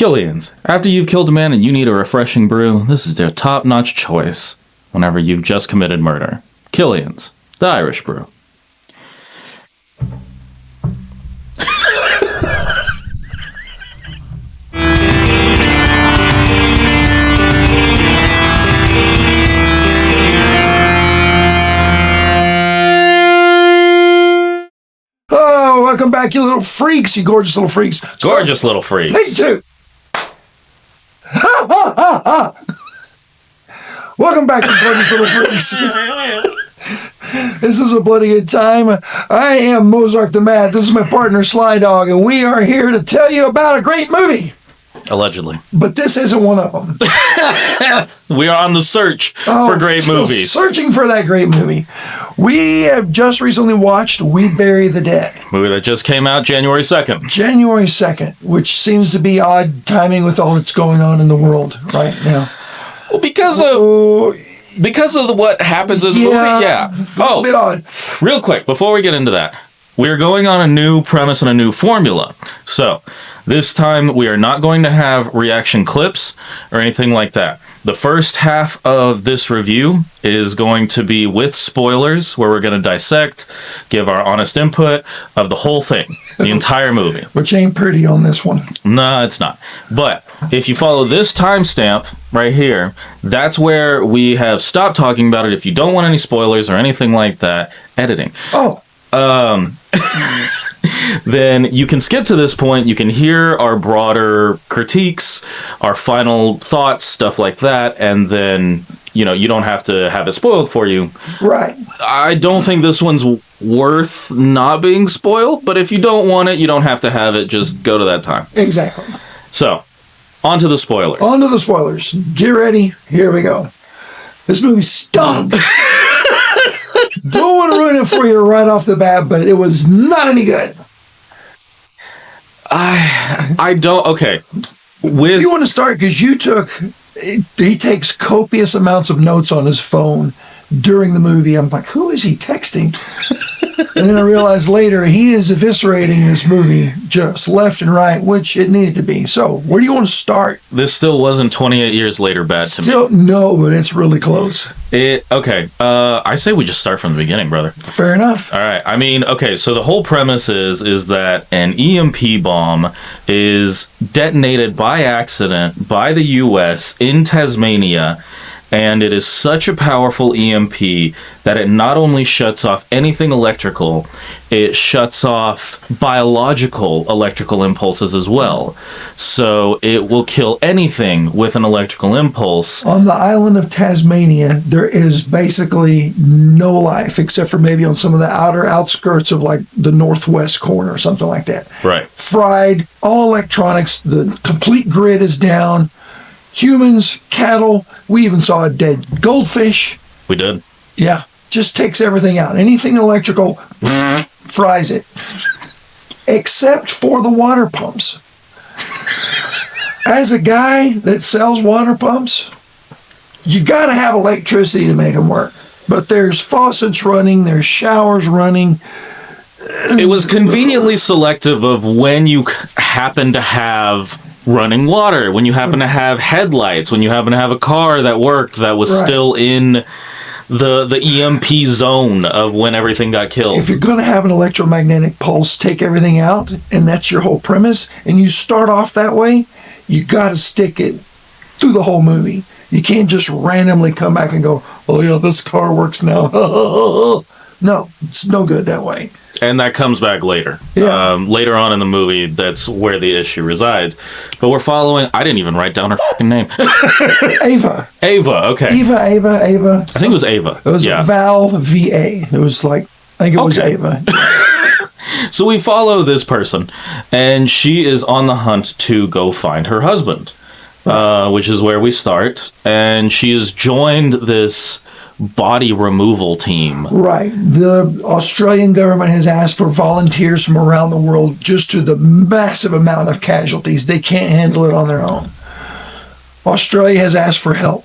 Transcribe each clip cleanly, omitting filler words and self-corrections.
Killian's. After you've killed a man and you need a refreshing brew, this is their top-notch choice whenever you've just committed murder. Killian's, the Irish brew. Oh, welcome back, you little freaks, you gorgeous little freaks. Gorgeous little freaks. Me too. Ha ha ha ha. Welcome back, you gorgeous little freaks. This is a bloody good time. I am Mozart the Mad. This is my partner Sly Dog, and we are here to tell you about a great movie. Allegedly. But this isn't one of them. We are on the search for great movies. Searching for that great movie. We have just recently watched We Bury the Dead. Movie that just came out January 2nd. January 2nd, which seems to be odd timing with all that's going on in the world right now. Well, because of what happens in the movie, yeah. A bit odd. Real quick, before we get into that, we're going on a new premise and a new formula. So, this time we are not going to have reaction clips or anything like that. The first half of this review is going to be with spoilers, where we're going to dissect, give our honest input of the whole thing, the entire movie. Which ain't pretty on this one. No, it's not. But if you follow this timestamp right here, that's where we have stopped talking about it. If you don't want any spoilers or anything like that, editing. Oh. Then you can skip to this point. You can hear our broader critiques, our final thoughts, stuff like that, and then, you know, you don't have to have it spoiled for you. Right. I don't think this one's worth not being spoiled, but if you don't want it, you don't have to have it. Just go to that time. Exactly. So, on to the spoilers. On to the spoilers. Get ready. Here we go. This movie stunk. Don't want to ruin it for you right off the bat, but it was not any good. I don't. Okay. If you want to start, because he takes copious amounts of notes on his phone during the movie. I'm like, who is he texting? And then I realized later he is eviscerating this movie just left and right, which it needed to be. So, where do you want to start? This still wasn't 28 years later bad to me. No, but it's really close. Okay. I say we just start from the beginning, brother. Fair enough. All right. I mean, okay, so the whole premise is that an EMP bomb is detonated by accident by the U.S. in Tasmania, and it is such a powerful EMP that it not only shuts off anything electrical, it shuts off biological electrical impulses as well. So it will kill anything with an electrical impulse. On the island of Tasmania, there is basically no life, except for maybe on some of the outer outskirts of like the northwest corner or something like that. Right. Fried, all electronics, the complete grid is down. Humans, cattle, we even saw a dead goldfish. We did. Yeah, just takes everything out. Anything electrical, fries it. Except for the water pumps. As a guy that sells water pumps, you got to have electricity to make them work. But there's faucets running, there's showers running. It was conveniently selective of when you happen to have running water, when you happen to have headlights, when you happen to have a car that worked that was still in the EMP zone of when everything got killed. If you're going to have an electromagnetic pulse take everything out, and that's your whole premise, and you start off that way, you got to stick it through the whole movie. You can't just randomly come back and go, oh yeah, this car works now. No, it's no good that way. And that comes back later. Yeah. Later on in the movie, that's where the issue resides. But we're following... I didn't even write down her fucking name. Ava. Ava, okay. Ava. I think it was Ava. It was Val V.A. It was like... I think it was Ava. So we follow this person, and she is on the hunt to go find her husband, which is where we start. And she has joined this body removal team. Right. The Australian government has asked for volunteers from around the world just to the massive amount of casualties. They can't handle it on their own. Australia has asked for help.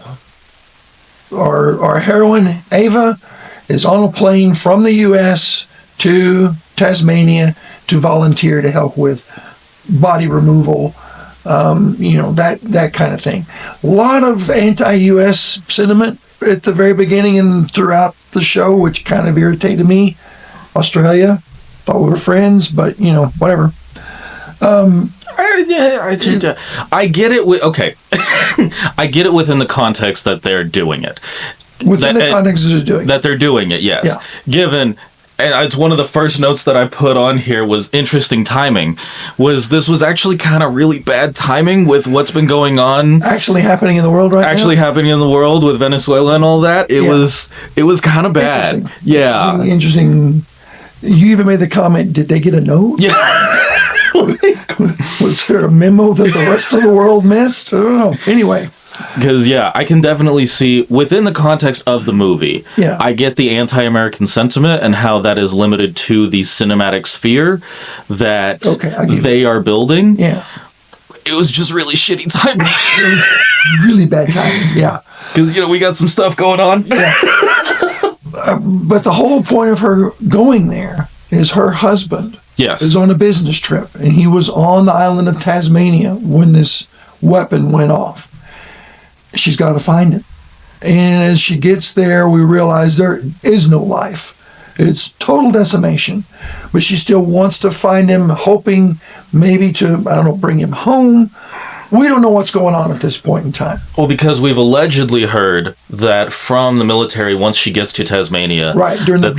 Our heroine, Ava, is on a plane from the U.S. to Tasmania to volunteer to help with body removal that kind of thing. A lot of anti-U.S. sentiment at the very beginning and throughout the show, which kind of irritated me. Australia, thought we were friends, but whatever. I get it. I get it within the context that they're doing it. Within the context that they're doing it, yes. Yeah. Given, and it's one of the first notes that I put on here was interesting timing. This was actually kind of really bad timing with what's been going on. Actually happening in the world right now? Actually happening in the world with Venezuela and all that. It was kind of bad. Yeah. Interesting. You even made the comment, did they get a note? Yeah. Was there a memo that the rest of the world missed? I don't know. Anyway. Because, I can definitely see, within the context of the movie, I get the anti-American sentiment and how that is limited to the cinematic sphere that they are building. Yeah. It was just really shitty timing. Really bad timing, yeah. Because, we got some stuff going on. Yeah. But the whole point of her going there is her husband is on a business trip, and he was on the island of Tasmania when this weapon went off. She's got to find him. And as she gets there, we realize there is no life. It's total decimation. But she still wants to find him, hoping maybe to, bring him home. We don't know what's going on at this point in time. Well, because we've allegedly heard that from the military, once she gets to Tasmania, during that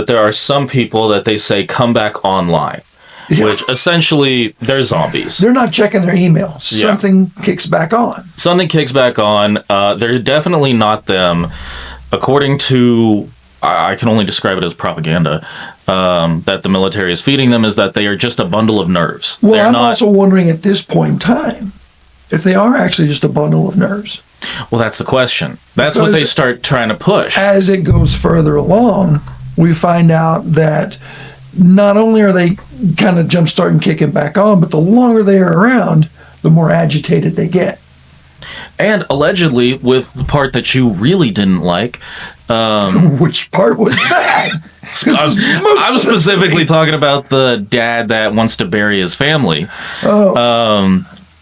there are some people that they say come back online. Yeah. Which essentially, they're zombies. They're not checking their email. Something kicks back on. Something kicks back on. They're definitely not them. According to, I can only describe it as propaganda, that the military is feeding them, is that they are just a bundle of nerves. Well, I'm also wondering at this point in time if they are actually just a bundle of nerves. Well, that's the question. That's what they start trying to push. As it goes further along, we find out that not only are they kind of jump-starting kicking back on, but the longer they are around, the more agitated they get. And allegedly, with the part that you really didn't like... Which part was that? I'm specifically talking about the dad that wants to bury his family.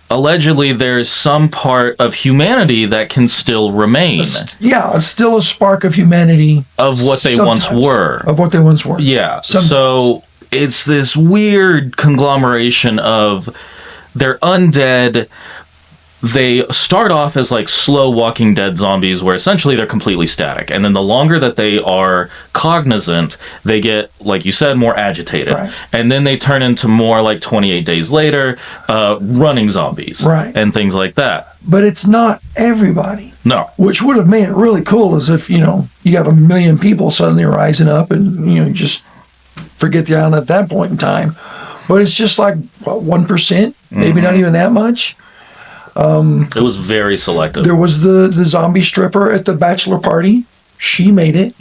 Allegedly, there's some part of humanity that can still remain. Still a spark of humanity. Of what they once were. Of what they once were. Yeah. Sometimes. So it's this weird conglomeration of they're undead. They start off as like slow Walking Dead zombies where essentially they're completely static. And then the longer that they are cognizant, they get, like you said, more agitated. Right. And then they turn into more like 28 Days Later, running zombies. Right. And things like that. But it's not everybody. No. Which would have made it really cool as if, you got 1 million people suddenly rising up and, just forget the island at that point in time. But it's just like 1%, maybe not even that much. It was very selective. There was the zombie stripper at the bachelor party. She made it.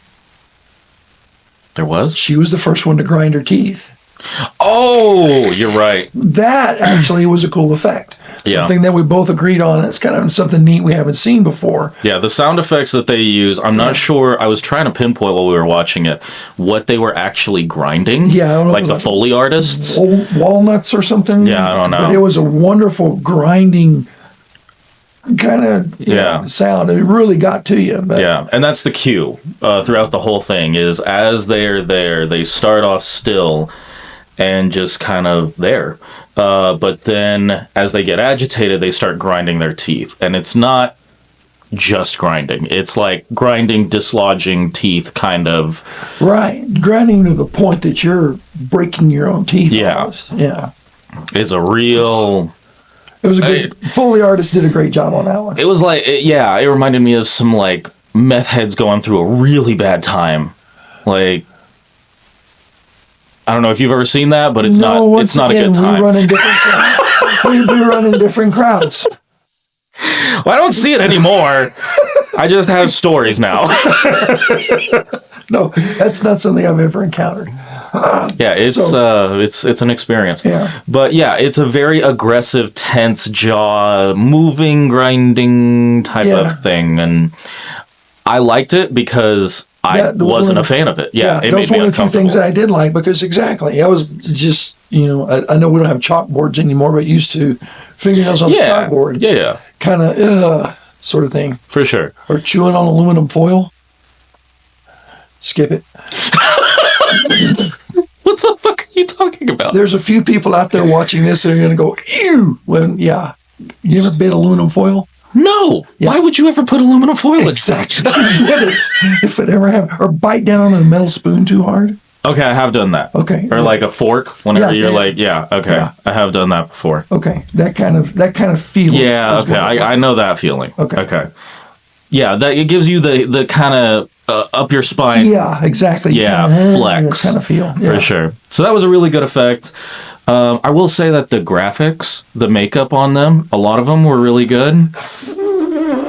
There was? She was the first one to grind her teeth. Oh, you're right. That actually was a cool effect. Something that we both agreed on. It's kind of something neat we haven't seen before. Yeah, the sound effects that they use, I'm not sure. I was trying to pinpoint while we were watching it what they were actually grinding. Yeah, I don't know. Like the Foley artists. Walnuts or something. Yeah, I don't know. But it was a wonderful grinding kind of sound. It really got to you. But. Yeah, and that's the cue throughout the whole thing is as they're there, they start off still and just kind of there. But then as they get agitated, they start grinding their teeth. And it's not just grinding. It's like grinding, dislodging teeth kind of. Right. Grinding to the point that you're breaking your own teeth. Yeah. Almost. Yeah. It's a real... It was a good... Foley artist did a great job on that one. It was like... it reminded me of some like meth heads going through a really bad time. Like... I don't know if you've ever seen that, but it's not a good time. We do run in different crowds. Well, I don't see it anymore. I just have stories now. No, that's not something I've ever encountered. Yeah, it's an experience. Yeah. But yeah, it's a very aggressive, tense jaw, moving, grinding type of thing. And I liked it because I wasn't a fan of it. Yeah, it those made me were the few uncomfortable. things that I did like because exactly, I was just I know we don't have chalkboards anymore, but used to fingernails on the chalkboard. Yeah. Kind of sort of thing. For sure. Or chewing on aluminum foil. Skip it. What the fuck are you talking about? There's a few people out there watching this that are going to go, ew. When, you ever bit aluminum foil? No. Yeah. Why would you ever put aluminum foil in? Exactly. If it ever happened. Or bite down on a metal spoon too hard. Okay, I have done that. Okay. Or like a fork whenever you're okay. Yeah. I have done that before. Okay. That kind of feeling. Yeah, okay. I know that feeling. Okay. Yeah, that it gives you the kind of up your spine. Yeah, exactly. Yeah, flex. Kind of feel. For sure. So that was a really good effect. I will say that the graphics, the makeup on them, a lot of them were really good.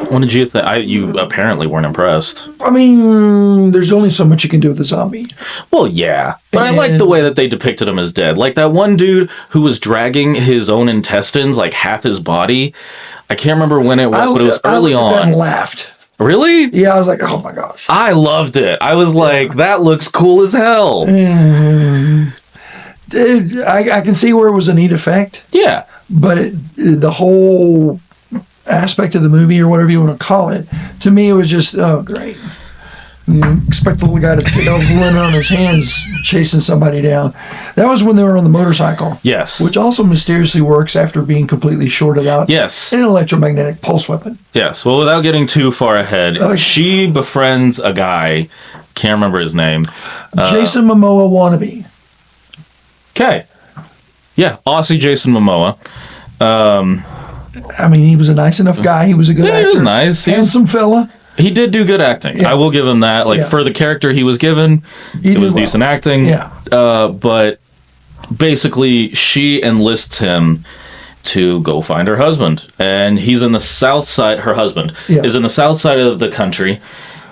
What did you think? You apparently weren't impressed. I mean, there's only so much you can do with a zombie. Well, yeah. But I like the way that they depicted him as dead. Like that one dude who was dragging his own intestines, like half his body. I can't remember when it was, but it was early on. I laughed. Really? Yeah, I was like, oh my gosh. I loved it. I was like, that looks cool as hell. I can see where it was a neat effect. Yeah. But the whole aspect of the movie, or whatever you want to call it, to me it was just, oh, great. You expect the little guy to take off running on his hands chasing somebody down. That was when they were on the motorcycle. Yes. Which also mysteriously works after being completely shorted out. Yes. An electromagnetic pulse weapon. Yes. Well, without getting too far ahead, she befriends a guy, can't remember his name. Jason Momoa wannabe. Okay. Yeah, Aussie Jason Momoa. I mean, he was a nice enough guy. He was a good actor. He was nice. Handsome fella. He did do good acting. Yeah. I will give him that. Like, for the character he was given, it was decent acting. Yeah. But basically, she enlists him to go find her husband. And he's in the south side, her husband is in the south side of the country,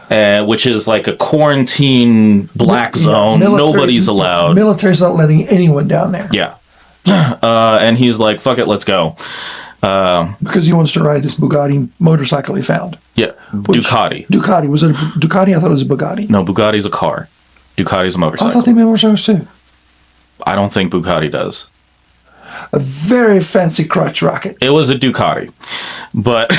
which is like a quarantine black zone. Nobody's allowed. Military's not letting anyone down there. Yeah. And he's like, fuck it, let's go. Because he wants to ride this Bugatti motorcycle he found. Yeah, Ducati. Ducati. Was it a Ducati? I thought it was a Bugatti. No, Bugatti's a car. Ducati's a motorcycle. I thought they made motorcycles too. I don't think Bugatti does. A very fancy crotch rocket. It was a Ducati, but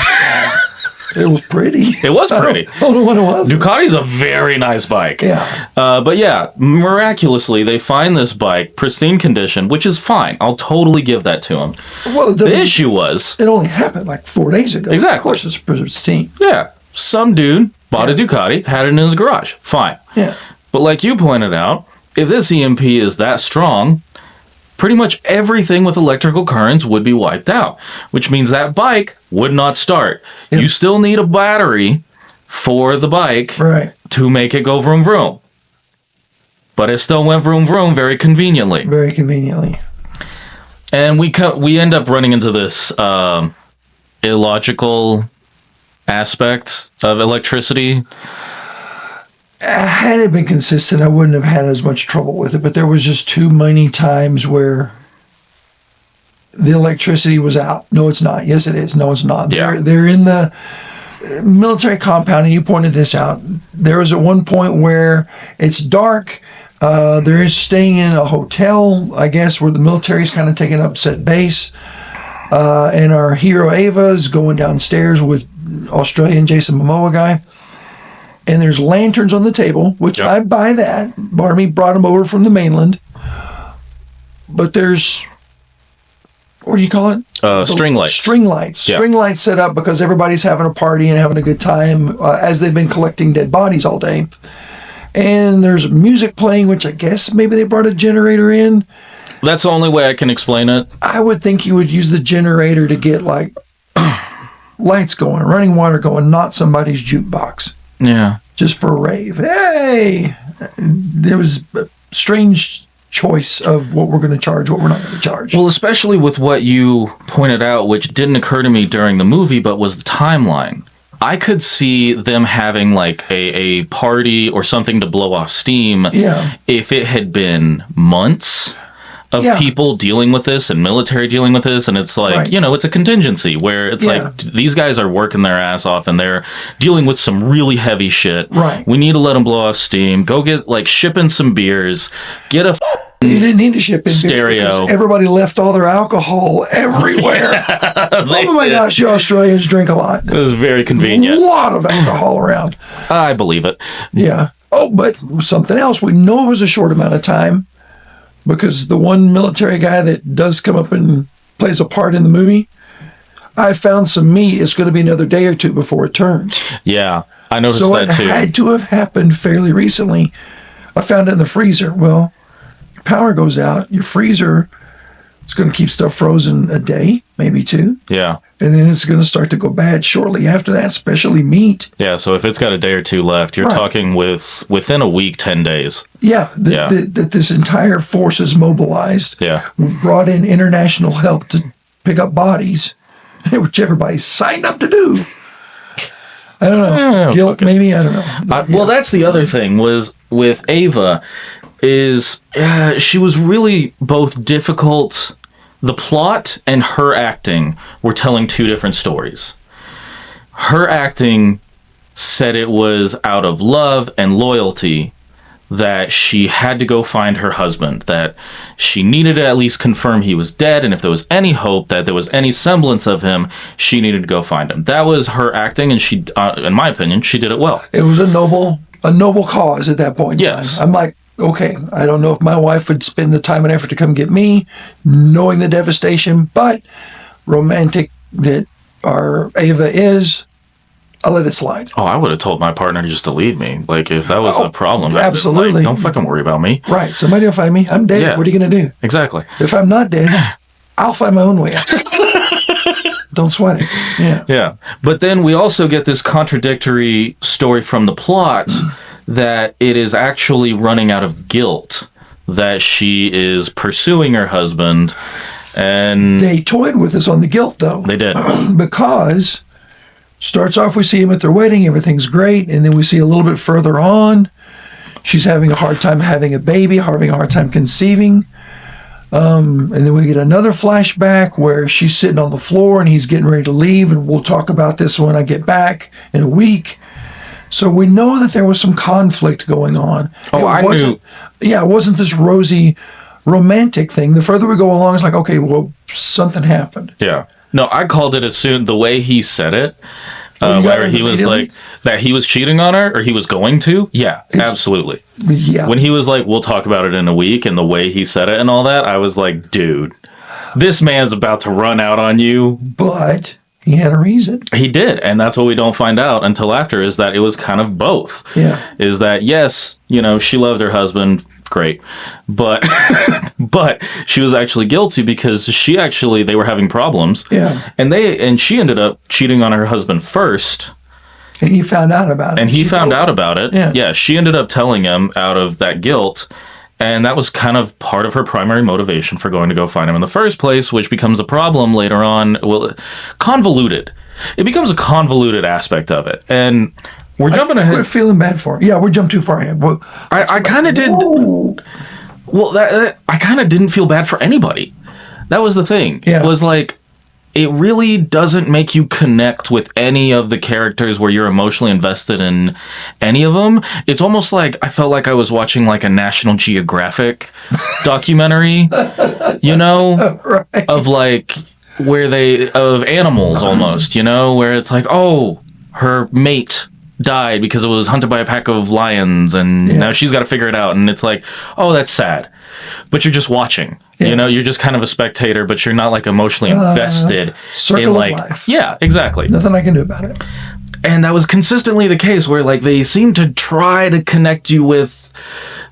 it was pretty. It was pretty. I don't know what it was. Ducati's a very nice bike. Yeah. But yeah, miraculously, they find this bike, pristine condition, which is fine. I'll totally give that to them. Well, the issue was... It only happened like 4 days ago. Exactly. Of course it's pristine. Yeah. Some dude bought a Ducati, had it in his garage. Fine. Yeah. But like you pointed out, if this EMP is that strong, pretty much everything with electrical currents would be wiped out, which means that bike would not start. Yep. You still need a battery for the bike to make it go vroom vroom. But it still went vroom vroom very conveniently. Very conveniently. And we end up running into this illogical aspect of electricity. Had it been consistent, I wouldn't have had as much trouble with it, but there was just too many times where the electricity was out. No, it's not. Yes, it is. No, it's not. Yeah. They're in the military compound, and you pointed this out. There was at one point where it's dark. They're staying in a hotel, I guess, where the military's kind of taking up set base. And our hero Ava is going downstairs with Australian Jason Momoa guy. And there's lanterns on the table, which I buy that. Barmy brought them over from the mainland. But there's, what do you call it? String lights. String lights. Yeah. String lights set up because everybody's having a party and having a good time as they've been collecting dead bodies all day. And there's music playing, which I guess maybe they brought a generator in. That's the only way I can explain it. I would think you would use the generator to get like lights going, running water going, not somebody's jukebox. Yeah. Just for a rave. Hey! There was a strange choice of what we're going to charge, what we're not going to charge. Well, especially with what you pointed out, which didn't occur to me during the movie, but was the timeline. I could see them having like a party or something to blow off steam if it had been months of people dealing with this and military dealing with this, and it's like, you know, it's a contingency where it's like these guys are working their ass off and they're dealing with some really heavy shit. Right. We need to let them blow off steam. Go get like shipping some beers, get a You didn't need to ship in beer stereo. because everybody left all their alcohol everywhere. Oh my gosh, you Australians drink a lot. It was very A convenient. lot of alcohol around. I believe it. Yeah. Oh, but something else. We know it was a short amount of time because the one military guy that does come up and plays a part in the movie, I found some meat. It's going to be another day or two before it turns. Yeah, I noticed So that it too. had to have happened fairly recently. I found it in the freezer. Well, your power goes out. Your freezer is going to keep stuff frozen a day, maybe two. Yeah. And then it's going to start to go bad shortly after that, especially meat. Yeah, so if it's got a day or two left, you're Right. talking within a week, 10 days. Yeah, Yeah. that this entire force is mobilized. Yeah. We've brought in international help to pick up bodies, which everybody signed up to do. I don't know. Guilt, maybe? I don't know. Well, that's the other thing was with Ava is she was really both difficult. The plot and her acting were telling two different stories. Her acting said it was out of love and loyalty that she had to go find her husband, that she needed to at least confirm he was dead, and if there was any hope that there was any semblance of him, she needed to go find him. That was her acting, and she, in my opinion, she did it well. It was a noble cause at that point in Yes. time. I'm like, okay, I don't know if my wife would spend the time and effort to come get me, knowing the devastation, but romantic that our Ava is, I'll let it slide. Oh, I would have told my partner just to leave me. Like, if that was a problem, absolutely. like, don't fucking worry about me. Right, somebody will find me. I'm dead. Yeah. What are you going to do? Exactly. If I'm not dead, I'll find my own way out. Don't sweat it. Yeah. Yeah. But then we also get this contradictory story from the plot that it is actually running out of guilt that she is pursuing her husband, and They toyed with us on the guilt, though. they did. Because starts off, we see him at their wedding, everything's great, and then we see a little bit further on, she's having a hard time having a baby, having a hard time conceiving. And then we get another flashback where she's sitting on the floor and he's getting ready to leave, and we'll talk about this when I get back in a week. So we know that there was some conflict going on. Oh, I knew. Yeah, it wasn't this rosy romantic thing. The further we go along, it's like, okay, well, something happened. Yeah. No, I called it as soon the way he said it. Oh, you got Where it he was immediately? like that he was cheating on her, or he was going to. Yeah, absolutely. Yeah. When he was like, "We'll talk about it in a week," and the way he said it and all that, I was like, "Dude, this man's about to run out on you." But he had a reason. He did, and that's what we don't find out until after, is that it was kind of both. Yeah. Is that, yes, she loved her husband, great, but but she was actually guilty because they were having problems. Yeah. And she ended up cheating on her husband first, And he found out about it. and he She found told out him. about it. Yeah. She ended up telling him out of that guilt. And that was kind of part of her primary motivation for going to go find him in the first place, which becomes a problem later on. Well, convoluted. It becomes a convoluted aspect of it. And we're jumping We're ahead. feeling bad for him. Yeah, we jumped too far ahead. Well, I kind of did. whoa. Well, I kind of didn't feel bad for anybody. That was the thing. Yeah. It was like, it really doesn't make you connect with any of the characters where you're emotionally invested in any of them. It's almost like I felt like I was watching like a National Geographic documentary, Right. of like of animals almost, where it's like, oh, her mate died because it was hunted by a pack of lions, and now she's got to figure it out, and it's like, oh, that's sad. But you're just watching. You're just kind of a spectator, but you're not like emotionally invested circle in of like life. Yeah, exactly. Nothing I can do about it. And that was consistently the case where like they seemed to try to connect you with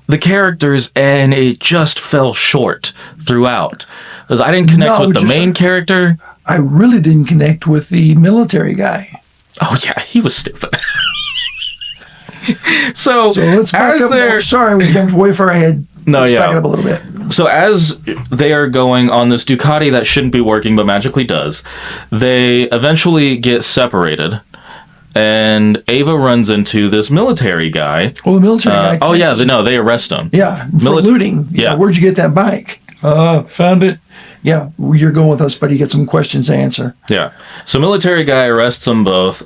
the characters, and it just fell short throughout. Because I didn't connect with the main character. I really didn't connect with the military guy. Oh yeah, he was stupid. So let's back as up. they're Sorry, we jumped way far ahead. No, let's yeah. back it up a little bit. So as they are going on this Ducati that shouldn't be working but magically does, they eventually get separated, and Ava runs into this military guy. Well, the military guy. Oh yeah, catches- they arrest him. Yeah, for Mili- looting. Yeah. Where'd you get that bike? Found it. Yeah, you're going with us, but you get some questions to answer. Yeah. So military guy arrests them both.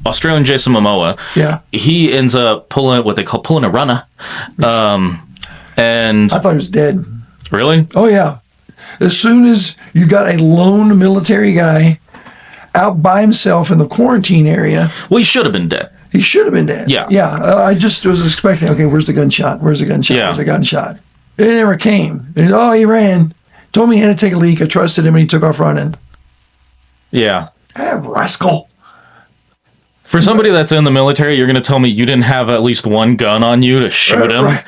Australian Jason Momoa. Yeah. He ends up pulling what they call pulling a runner. And I thought he was dead. really? Oh, yeah. As soon as you got a lone military guy out by himself in the quarantine area, Well, he should have been dead. he should have been dead. Yeah. Yeah. I just was expecting, okay, where's the gunshot? Where's the gunshot? Yeah. Where's the gunshot? It never came. And, he ran. Told me he had to take a leak. I trusted him, and he took off running. Yeah. Rascal. For somebody that's in the military, you're going to tell me you didn't have at least one gun on you to shoot him? Right.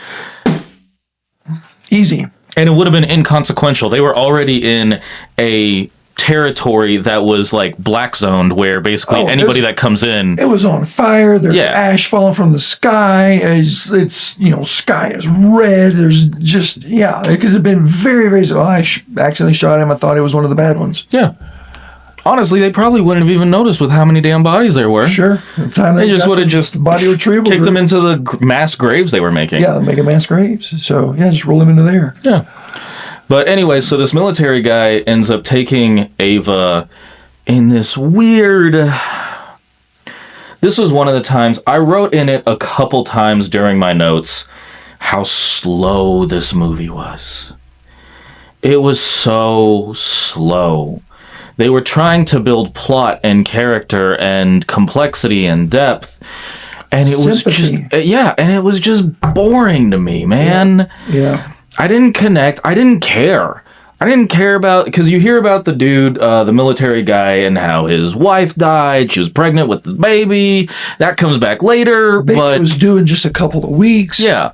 Easy. And it would have been inconsequential. They were already in a territory that was like black zoned, where basically anybody that comes in, It was on fire. There's Yeah. ash falling from the sky. It's sky is red. There's just, it could have been very, very, I accidentally shot him. I thought it was one of the bad ones. yeah. Honestly, they probably wouldn't have even noticed with how many damn bodies there were. Sure. The time They just got would have the just body retrieval. kicked them into the mass graves they were making. Yeah, making mass graves. So, just roll him into there. Yeah. But anyway, so this military guy ends up taking Ava in this weird... This was one of the times, I wrote in it a couple times during my notes how slow this movie was. It was so slow. They were trying to build plot and character and complexity and depth. And it was just, and it was just boring to me, man. Yeah. I didn't connect. I didn't care. I didn't care about, because you hear about the dude, the military guy, and how his wife died. She was pregnant with his baby. That comes back later. Baby but was due in just a couple of weeks. yeah.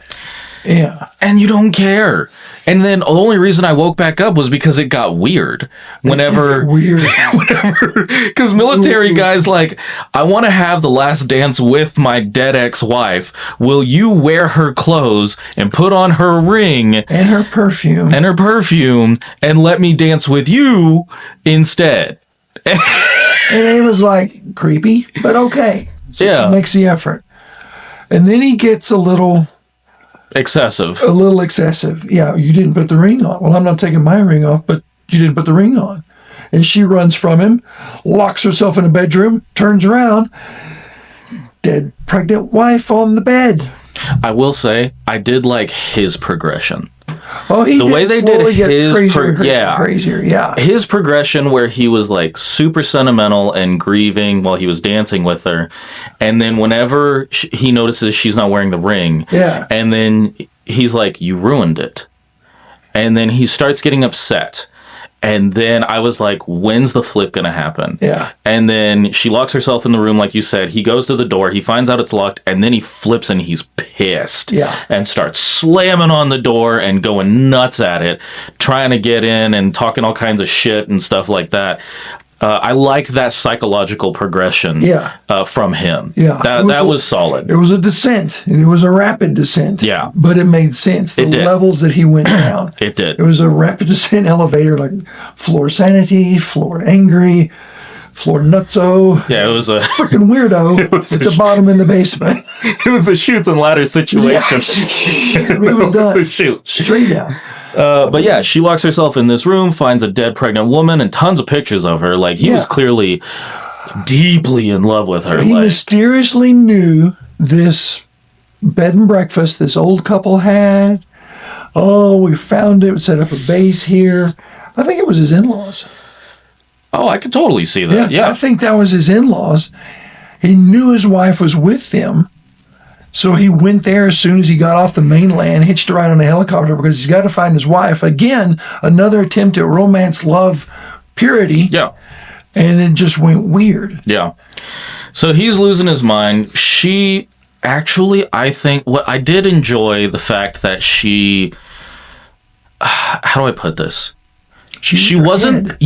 Yeah. And you don't care. And then the only reason I woke back up was because it got weird. Whenever, because military guys like, I want to have the last dance with my dead ex-wife. Will you wear her clothes and put on her ring And her perfume. and let me dance with you instead? And it was like creepy, but okay. So Yeah. she makes the effort. And then he gets a little Excessive. excessive. Yeah, you didn't put the ring on. Well, I'm not taking my ring off, but you didn't put the ring on. And she runs from him, locks herself in a bedroom, turns around, dead pregnant wife on the bed. I will say, I did like his progression. Oh, The way they did his crazier. Yeah. His progression, where he was like super sentimental and grieving while he was dancing with her, and then whenever he notices she's not wearing the ring, Yeah. and then he's like, "You ruined it," and then he starts getting upset. And then I was like, when's the flip going to happen? Yeah. And then she locks herself in the room, like you said. He goes to the door. He finds out it's locked. And then he flips and he's pissed. Yeah. And starts slamming on the door and going nuts at it, trying to get in and talking all kinds of shit and stuff like that. I liked that psychological progression from him. Yeah. That was solid. It was a descent, and it was a rapid descent. Yeah. But it made sense. The It did. levels that he went down. It did. It was a rapid descent elevator, like floor sanity, floor angry, floor nutso. Yeah, it was a freaking weirdo at the bottom in the basement. it was a shoots and ladders situation. It was done. Shoot. Straight down. But yeah, she locks herself in this room, finds a dead pregnant woman, and tons of pictures of her. Like, he was clearly deeply in love with her. He mysteriously knew this bed and breakfast this old couple had. Oh, we found it, set up a base here. I think it was his in-laws. Oh, I could totally see that. Yeah. I think that was his in-laws. He knew his wife was with them. So he went there as soon as he got off the mainland, hitched a ride on a helicopter because he's got to find his wife. Again, another attempt at romance, love, purity. Yeah. And it just went weird. Yeah. So he's losing his mind. She actually, I think, what I did enjoy the fact that she, how do I put this? She wasn't,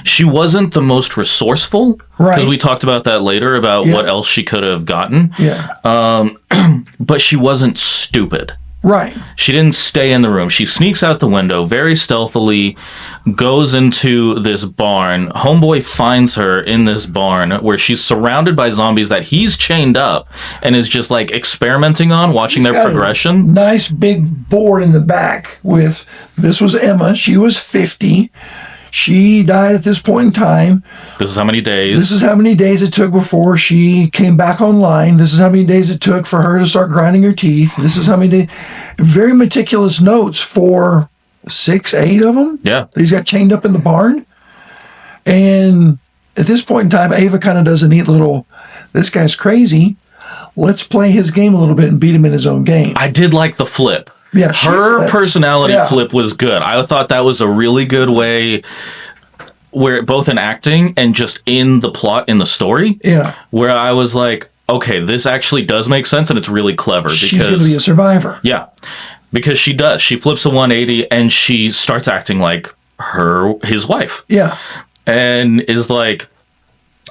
she wasn't the most resourceful. Right. Because we talked about that later, about what else she could have gotten. Yeah. But she wasn't stupid. Right. She didn't stay in the room. She sneaks out the window very stealthily, goes into this barn. Homeboy finds her in this barn where she's surrounded by zombies that he's chained up and is just like experimenting on, watching their progression. Nice big board in the back with, this was Emma. She was 50. She died at this point in time. This is how many days. This is how many days it took before she came back online. This is how many days it took for her to start grinding her teeth. This is how many days. Very meticulous notes for 6, 8 of them. Yeah. He's got chained up in the barn. And at this point in time, Ava kind of does a neat little, this guy's crazy. Let's play his game a little bit and beat him in his own game. I did like the flip. Yeah, her personality flip was good. I thought that was a really good way, where both in acting and just in the plot in the story. Yeah, where I was like, okay, this actually does make sense and it's really clever. Because she's going to be a survivor. Yeah, because she does. She flips a 180 and she starts acting like his wife. Yeah, and is like,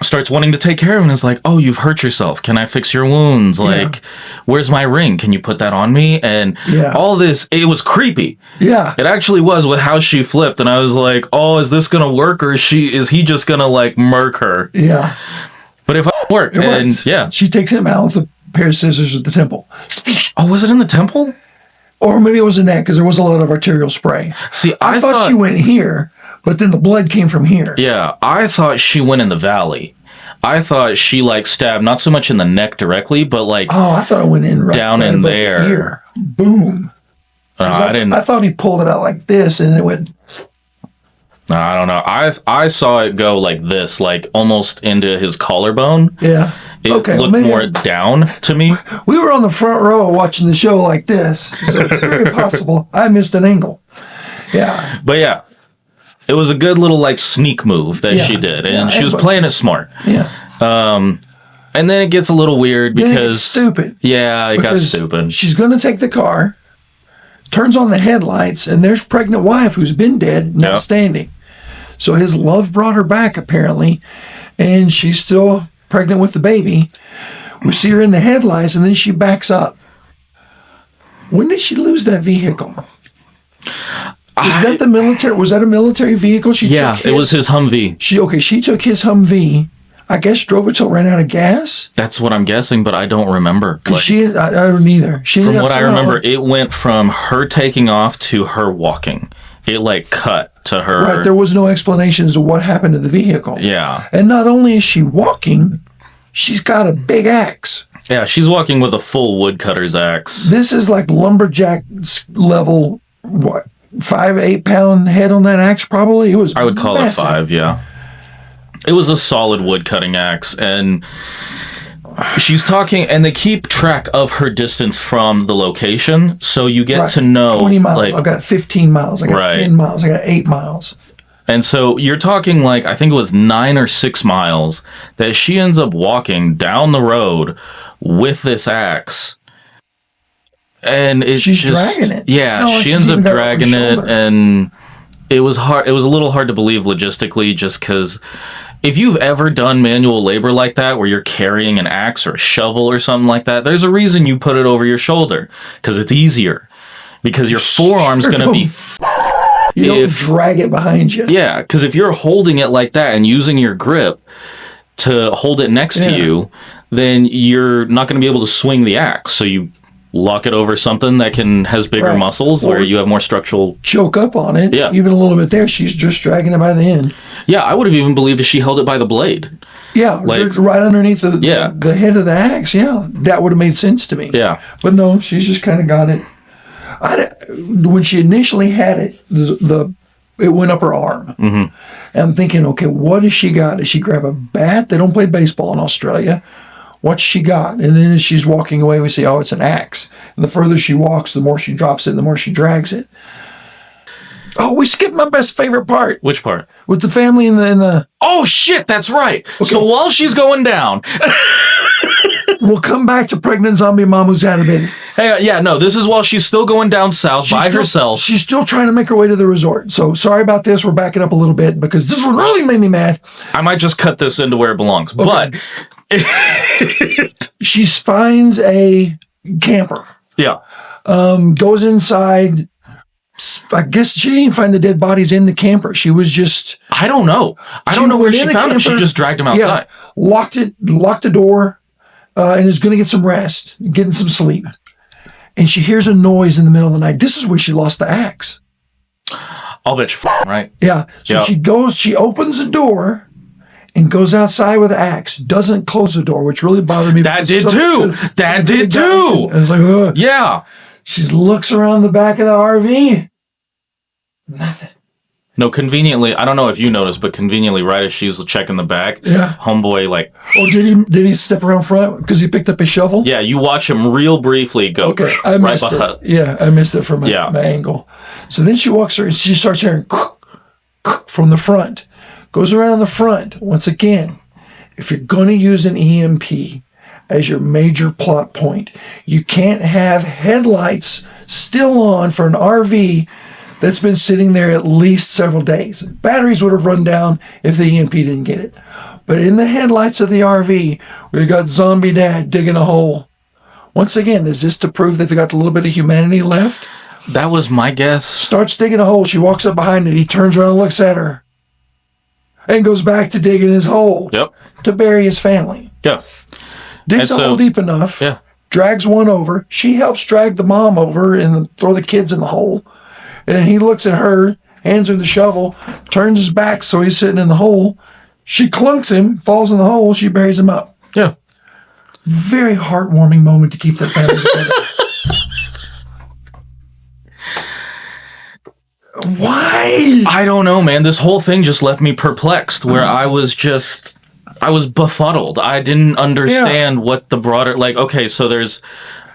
starts wanting to take care of him and is like, oh, you've hurt yourself. Can I fix your wounds? Like, where's my ring? Can you put that on me? And all this, it was creepy. Yeah. It actually was with how she flipped. And I was like, oh, is this going to work? Or is he just going to like murk her? Yeah. But if it worked. And she takes him out with a pair of scissors at the temple. Oh, was it in the temple? Or maybe it was in that because there was a lot of arterial spray. See, I thought she went here. But then the blood came from here. Yeah, I thought she went in the valley. I thought she like stabbed not so much in the neck directly, but like I thought it went in down in there. Here. Boom. I thought he pulled it out like this, and it went. I don't know. I saw it go like this, like almost into his collarbone. Yeah. It looked more down to me. We were on the front row watching the show like this, so it's very possible I missed an angle. Yeah. But yeah. It was a good little like sneak move that she did, and she was playing it smart. Yeah. And then it gets a little weird because stupid. Yeah, it got stupid. She's going to take the car, turns on the headlights, and there's pregnant wife who's been dead, not standing. So his love brought her back apparently, and she's still pregnant with the baby. We see her in the headlights, and then she backs up. When did she lose that vehicle? That the military? Was that a military vehicle? It was his Humvee. She took his Humvee. I guess drove it till it ran out of gas. That's what I'm guessing, but I don't remember. Like, I don't either. From what I remember, it went from her taking off to her walking. It like cut to her. Right. There was no explanation as to what happened to the vehicle. Yeah. And not only is she walking, she's got a big axe. Yeah, she's walking with a full woodcutter's axe. This is like lumberjack level. What? 5-8 pound head on that axe, probably. It was. I would call massive. it 5. Yeah, it was a solid wood cutting axe, and she's talking, and they keep track of her distance from the location, so you get to know 20 miles. Like, I've got 15 miles. I got 10 miles. I got 8 miles. And so you're talking like I think it was 9 or 6 miles that she ends up walking down the road with this axe. And she's dragging it. Yeah, she ends up dragging it, and it was hard. It was a little hard to believe logistically, just because if you've ever done manual labor like that, where you're carrying an axe or a shovel or something like that, there's a reason you put it over your shoulder, because it's easier. Because your forearm's going to be. You don't drag it behind you. Yeah, because if you're holding it like that and using your grip to hold it next to you, then you're not going to be able to swing the axe. So you lock it over something that has bigger muscles, or you have more structural. Choke up on it. Yeah. Even a little bit there. She's just dragging it by the end. Yeah, I would have even believed if she held it by the blade. Yeah, like right underneath the head of the axe. Yeah, that would have made sense to me. Yeah. But no, she's just kind of got it. When she initially had it, it went up her arm. Mm-hmm. And I'm thinking, okay, what has she got? Does she grab a bat? They don't play baseball in Australia. What's she got? And then as she's walking away, we see, oh, it's an axe. And the further she walks, the more she drops it, and the more she drags it. Oh, we skipped my favorite part. Which part? With the family in the... Oh, shit, that's right. Okay. So while she's going down... We'll come back to pregnant zombie mom who's had a baby. Hey, this is while she's still going down south by herself. She's still trying to make her way to the resort. So sorry about this. We're backing up a little bit because this one really made me mad. I might just cut this into where it belongs. Okay. But she finds a camper. Yeah. Goes inside. I guess she didn't find the dead bodies in the camper. She was just... I don't know. I don't know where she found them. She just dragged them outside. Yeah, locked the door. And is going to get some rest, getting some sleep. And she hears a noise in the middle of the night. This is when she lost the axe. I'll bet you right. Yeah. So she opens the door and goes outside with the axe. Doesn't close the door, which really bothered me. That did too. That did too. I was like, ugh. Yeah. She looks around the back of the RV. Nothing. No, conveniently, I don't know if you noticed, but conveniently, right as she's checking the back, homeboy, like... Oh, did he step around front because he picked up his shovel? Yeah, you watch him real briefly go I missed it. Yeah, I missed it from my angle. So then she walks her, and she starts hearing from the front. Goes around the front. Once again, if you're going to use an EMP as your major plot point, you can't have headlights still on for an RV that's been sitting there at least several days. Batteries would have run down if the EMP didn't get it. But in the headlights of the RV, we got zombie dad digging a hole. Once again, is this to prove that they got a little bit of humanity left? That was my guess. Starts digging a hole. She walks up behind it. He turns around and looks at her. And goes back to digging his hole. Yep. To bury his family. Yeah. Digs a hole deep enough. Yeah. Drags one over. She helps drag the mom over and throw the kids in the hole. And then he looks at her, hands her the shovel, turns his back so he's sitting in the hole. She clunks him, falls in the hole, she buries him up. Yeah. Very heartwarming moment to keep that family together. Why? I don't know, man. This whole thing just left me perplexed, where I was befuddled. I didn't understand what the broader, like, okay, so there's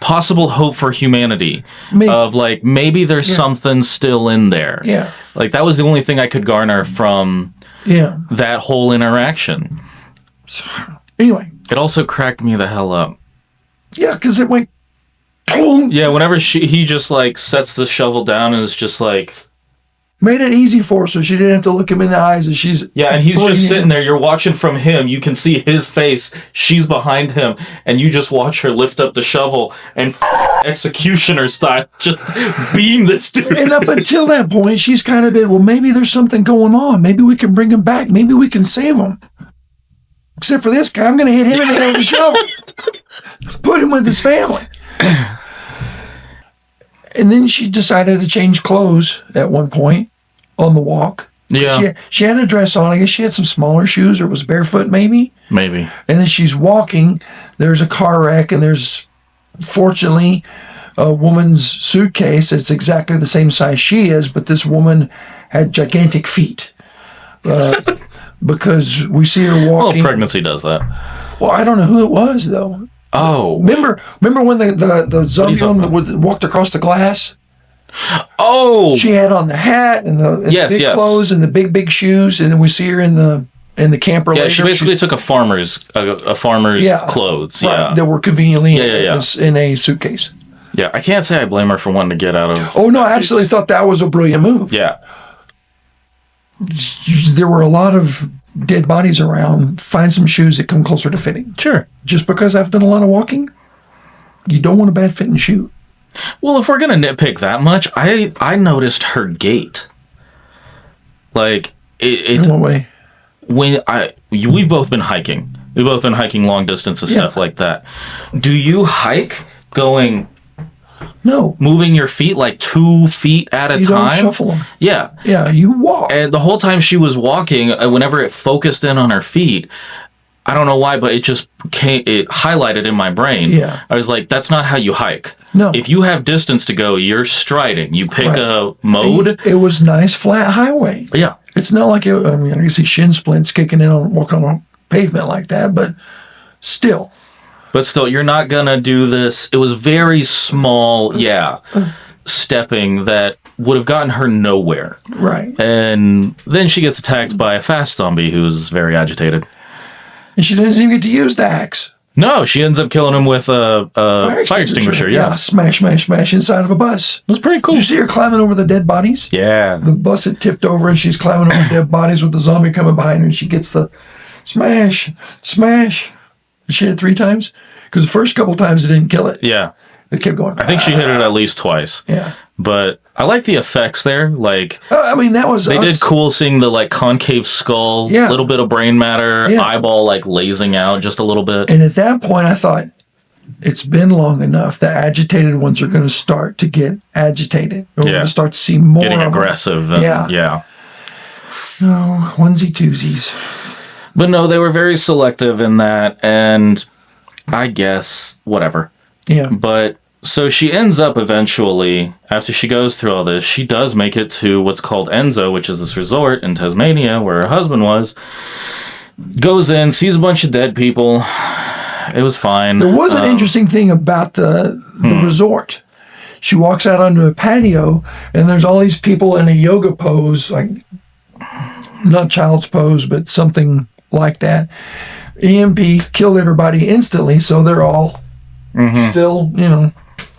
possible hope for humanity of like maybe there's something still in there. Yeah. Like that was the only thing I could garner from that whole interaction. Anyway. It also cracked me the hell up. Yeah, because it went boom. Yeah, whenever he just like sets the shovel down and is just like made it easy for her so she didn't have to look him in the eyes as she's... Yeah, and he's just sitting there. You're watching from him. You can see his face. She's behind him. And you just watch her lift up the shovel and executioner style just beam this dude. And up until that point, she's kind of been, well, maybe there's something going on. Maybe we can bring him back. Maybe we can save him. Except for this guy, I'm going to hit him in the head with a shovel. Put him with his family. And then she decided to change clothes at one point on the walk. Yeah. She had a dress on. I guess she had some smaller shoes or was barefoot maybe. Maybe. And then she's walking. There's a car wreck and there's, fortunately, a woman's suitcase that's exactly the same size she is, but this woman had gigantic feet. Because we see her walking. Well, pregnancy does that. Well, I don't know who it was, though. Oh. Remember when the zombie woman walked across the glass? Oh. She had on the hat and the big clothes and the big shoes, and then we see her in the camper later. Yeah, she basically took a farmer's clothes. Right, Yeah. that were conveniently in a suitcase. Yeah, I can't say I blame her for wanting to get out of... Oh, no, I absolutely thought that was a brilliant move. Yeah. There were a lot of dead bodies around. Find some shoes that come closer to fitting. Sure. Just because I've done a lot of walking, you don't want a bad fitting shoe. Well, if we're going to nitpick that much, I noticed her gait. Like, it's... In what way? We've both been hiking. We've both been hiking long distance and stuff like that. Do you hike going... No. Moving your feet like 2 feet at a time? You don't shuffle them. Yeah. Yeah, you walk. And the whole time she was walking, whenever it focused in on her feet, I don't know why, but it highlighted in my brain. Yeah. I was like, that's not how you hike. No. If you have distance to go, you're striding. You pick a mode. It was nice, flat highway. Yeah. It's not like, I can see shin splints kicking in on walking on a pavement like that, but still. But still, you're not going to do this. It was very small, stepping that would have gotten her nowhere. Right. And then she gets attacked by a fast zombie who's very agitated. And she doesn't even get to use the axe. No, she ends up killing him with a fire extinguisher. Yeah. Smash inside of a bus. It was pretty cool. Did you see her climbing over the dead bodies? Yeah. The bus had tipped over and she's climbing over the dead bodies with the zombie coming behind her and she gets the smash. She hit it 3 times? Because the first couple times it didn't kill it. Yeah. It kept going. I think she hit it at least twice. Yeah. But I like the effects there. Like, that was... They did cool seeing the, like, concave skull, a little bit of brain matter, eyeball, like, lasing out just a little bit. And at that point, I thought, it's been long enough. The agitated ones are going to start to get agitated. We're going to start to see more getting of aggressive. them. Yeah. No, onesie twosies. But no, they were very selective in that, and I guess whatever. Yeah. But so she ends up eventually, after she goes through all this, she does make it to what's called Enzo, which is this resort in Tasmania where her husband was. Goes in, sees a bunch of dead people. It was fine. There was an interesting thing about the resort. She walks out onto a patio, and there's all these people in a yoga pose, like not child's pose, but something like that. EMP killed everybody instantly, so they're all still,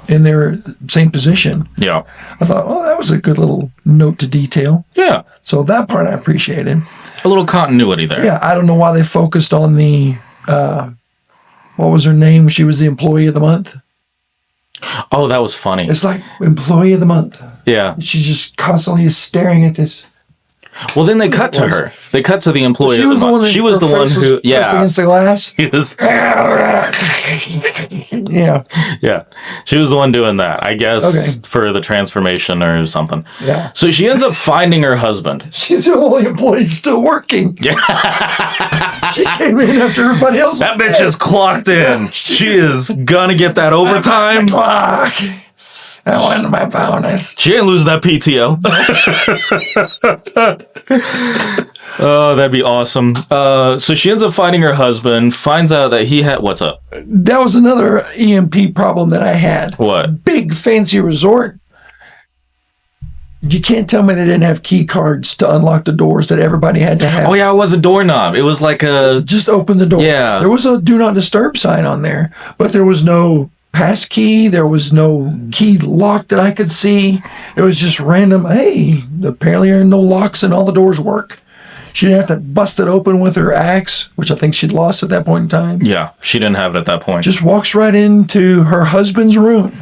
in their same position. Yeah. I thought, oh, that was a good little note to detail. Yeah. So that part I appreciated. A little continuity there. Yeah, I don't know why they focused on the, what was her name? She was the employee of the month. Oh, that was funny. It's like employee of the month. Yeah. She's just constantly staring at this. Well, then they cut to her. They cut to the employee She of was the the one month. that She was the her one face who, was pressed against the glass. He was, Yeah. yeah. She was the one doing that, I guess, Okay. for the transformation or something. Yeah. So she ends up finding her husband. She's the only employee still working. Yeah. She came in after everybody else. That bitch is clocked in. She is gonna get that overtime. Clock. I wanted my bonus. She ain't losing that PTO. Oh, that'd be awesome. So she ends up finding her husband, finds out that he had... What's up? That was another EMP problem that I had. What? Big fancy resort. You can't tell me they didn't have key cards to unlock the doors that everybody had to have. Oh, yeah, it was a doorknob. It was like a... Just open the door. Yeah. There was a do not disturb sign on there, but there was no pass key. There was no key lock that I could see. It was just random. Hey, apparently there are no locks and all the doors work. She didn't have to bust it open with her axe, which I think she'd lost at that point in time. Yeah, she didn't have it at that point. Just walks right into her husband's room.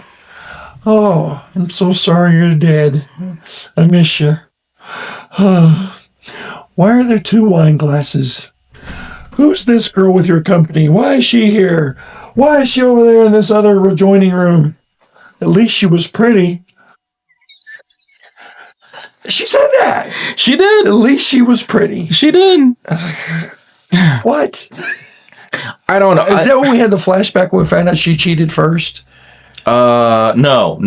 Oh, I'm so sorry you're dead. I miss you. Why are there 2 wine glasses? Who's this girl with your company? Why is she here? Why is she over there in this other adjoining room? At least she was pretty. She said that. She did. At least she was pretty. She did. What? I don't know. Is that when we had the flashback when we found out she cheated first? No.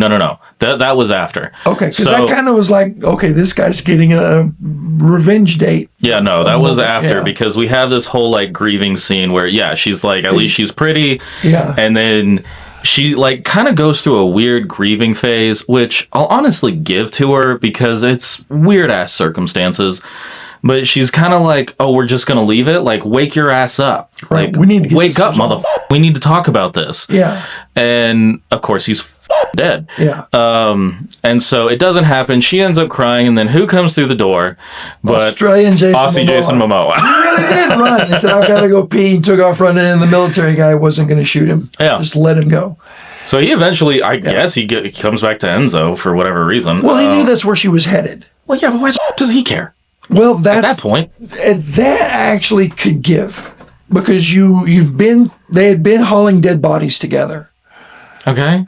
That was after. Okay, because So- I kind of was like, okay, this guy's getting a revenge date. Yeah, no, that was after Yeah. because we have this whole like grieving scene where she's like, at least she's pretty. Yeah. And then she like kind of goes through a weird grieving phase, which I'll honestly give to her because it's weird ass circumstances. But she's kind of like, oh, we're just gonna leave it. Like, wake your ass up. Right, Like, we need to get wake this up, resolved. motherfucker. We need to talk about this. Yeah. And of course, he's dead. Yeah. And so it doesn't happen. She ends up crying, and then who comes through the door? But Australian Jason Aussie Momoa. Jason Momoa. He really did run. He said, I've got to go pee. He took off running, and the military guy wasn't going to shoot him. Yeah. Just let him go. So he eventually, I guess, he comes back to Enzo for whatever reason. Well, he knew that's where she was headed. Well, yeah, but why the f- does he care? Well, At that's that point, that actually could give because they had been hauling dead bodies together. okay.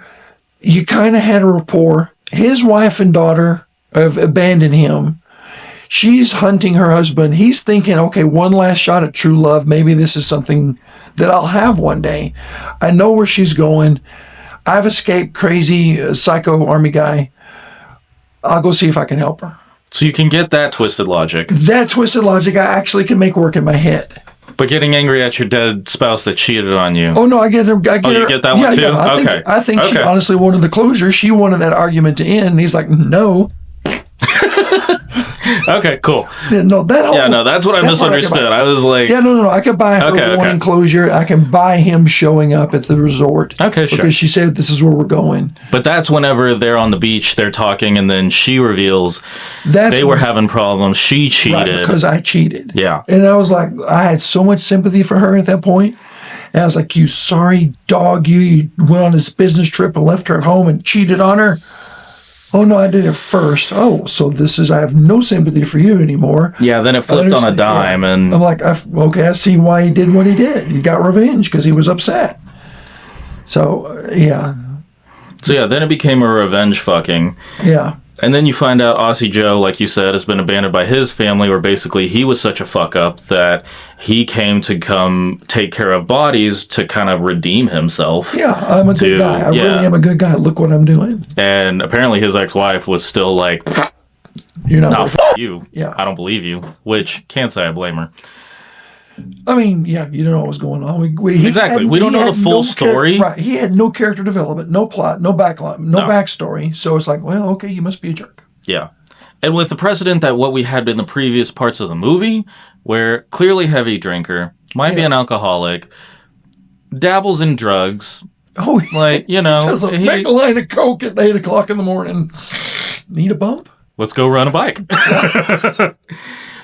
You kind of had a rapport. His wife and daughter have abandoned him. She's hunting her husband. He's thinking, okay, one last shot at true love. Maybe this is something that I'll have one day. I know where she's going. I've escaped crazy psycho army guy. I'll go see if I can help her. So you can get that twisted logic, That twisted logic I actually can make work in my head. but getting angry at your dead spouse that cheated on you. Oh no, I get her. you get that one too? I think she Okay. honestly wanted the closure. She wanted that argument to end. And he's like, no, Okay, cool. no, that. Yeah, no, that's what I that part misunderstood. can buy. I was like, Yeah, no. I could buy her Okay, wanting okay. closure. I can buy him showing up at the resort. Okay, sure. Because she said this is where we're going. but that's whenever they're on the beach, they're talking, and then she reveals That's they were having problems. She cheated. right, because I cheated. Yeah. And I was like, I had so much sympathy for her at that point. And I was like, you sorry dog, you went on this business trip and left her at home and cheated on her. Oh no, I did it first. Oh, so I have no sympathy for you anymore. Yeah, then it flipped on a understand, dime, yeah. and I'm like, okay, I see why he did what he did. He got revenge because he was upset. So, yeah. So yeah, then it became a revenge fucking. Yeah. And then you find out Aussie Joe, like you said, has been abandoned by his family, where basically he was such a fuck up that he came to come take care of bodies to kind of redeem himself. Yeah, I'm a good guy. I really am a good guy. Look what I'm doing. And apparently his ex-wife was still like, you're not. nah, f*** you. Yeah. I don't believe you. Which, can't say I blame her. I mean, yeah, you don't know what was going on. Exactly. We don't know the full story. Right. He had no character development, no plot, no backline, no backstory. So it's like, well, okay, you must be a jerk. Yeah. And with the precedent that what we had in the previous parts of the movie, where clearly heavy drinker, might be an alcoholic, dabbles in drugs. Oh, like, you know. Make a line of Coke at 8 o'clock in the morning. Need a bump? Let's go run a bike.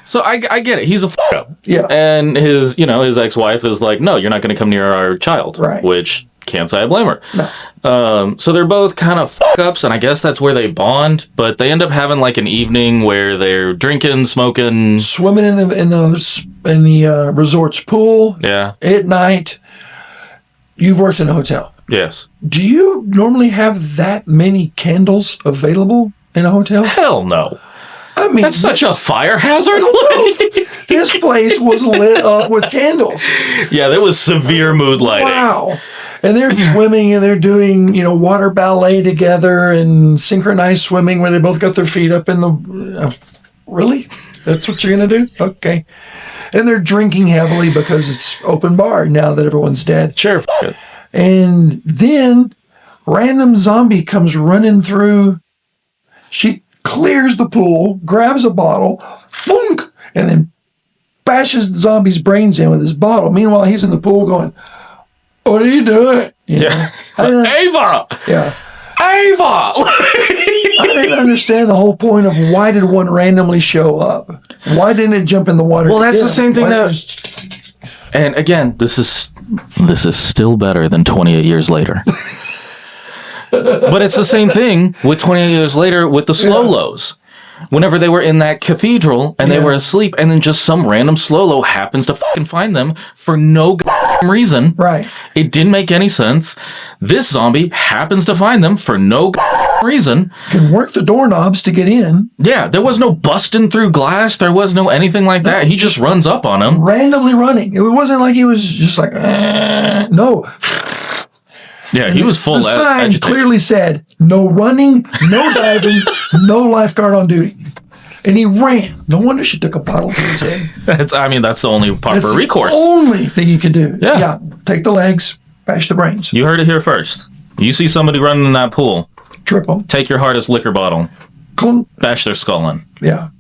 So I get it. He's a fuck up. Yeah. And his ex-wife is like, no, you're not going to come near our child. Right. Which, can't say I blame her. No. So they're both kind of fuck ups, and I guess that's where they bond. But they end up having like an evening where they're drinking, smoking, swimming in the resort's pool. Yeah. At night. You've worked in a hotel. Yes. Do you normally have that many candles available in a hotel? Hell no. I mean, that's such a fire hazard. This place was lit up with candles. Yeah, there was severe mood lighting. Wow. And they're swimming and they're doing, water ballet together and synchronized swimming where they both got their feet up in the... really? That's what you're going to do? Okay. And they're drinking heavily because it's open bar now that everyone's dead. Sure. F*** it. And then random zombie comes running through. She clears the pool, grabs a bottle, thunk, and then bashes the zombie's brains in with his bottle. Meanwhile, he's in the pool going, what are you doing? Yeah. Ava! Yeah. Ava! I didn't understand the whole point of why did one randomly show up? Why didn't it jump in the water? Well, that's the same thing And again, this is still better than 28 years later. But it's the same thing with 28 years later with the Slow-Los. Whenever they were in that cathedral and they were asleep, and then just some random Slow-Lo happens to fucking find them for no reason. Right. It didn't make any sense. This zombie happens to find them for no reason. Can work the doorknobs to get in. Yeah, there was no busting through glass. There was no anything like that. He just runs up on them. Randomly running. It wasn't like he was just like, no. Yeah, he was full. The sign clearly said, no running, no diving, no lifeguard on duty. And he ran. No wonder she took a bottle to his head. That's the only proper recourse. The only thing you can do. Yeah. Take the legs, bash the brains. You heard it here first. You see somebody running in that pool. Trip them. Take your hardest liquor bottle. Clunk. Bash their skull in. Yeah.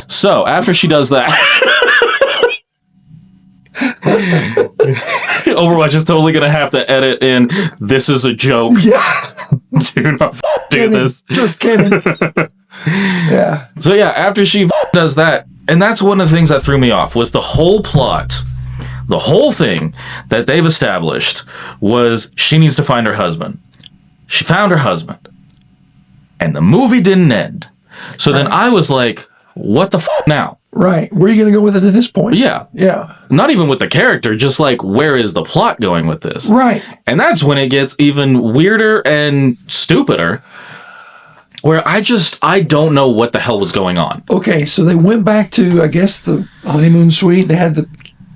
So, after she does that... Overwatch is totally going to have to edit in, this is a joke. Yeah. Do not do this. Just kidding. Yeah. So yeah, after she does that, and that's one of the things that threw me off, was the whole plot. The whole thing that they've established was she needs to find her husband. She found her husband. And the movie didn't end. So then I was like, what the now? Right. Where are you going to go with it at this point? Yeah. Yeah. Not even with the character, just like, where is the plot going with this? Right. And that's when it gets even weirder and stupider, where I don't know what the hell was going on. Okay, so they went back to, I guess, the honeymoon suite. They had the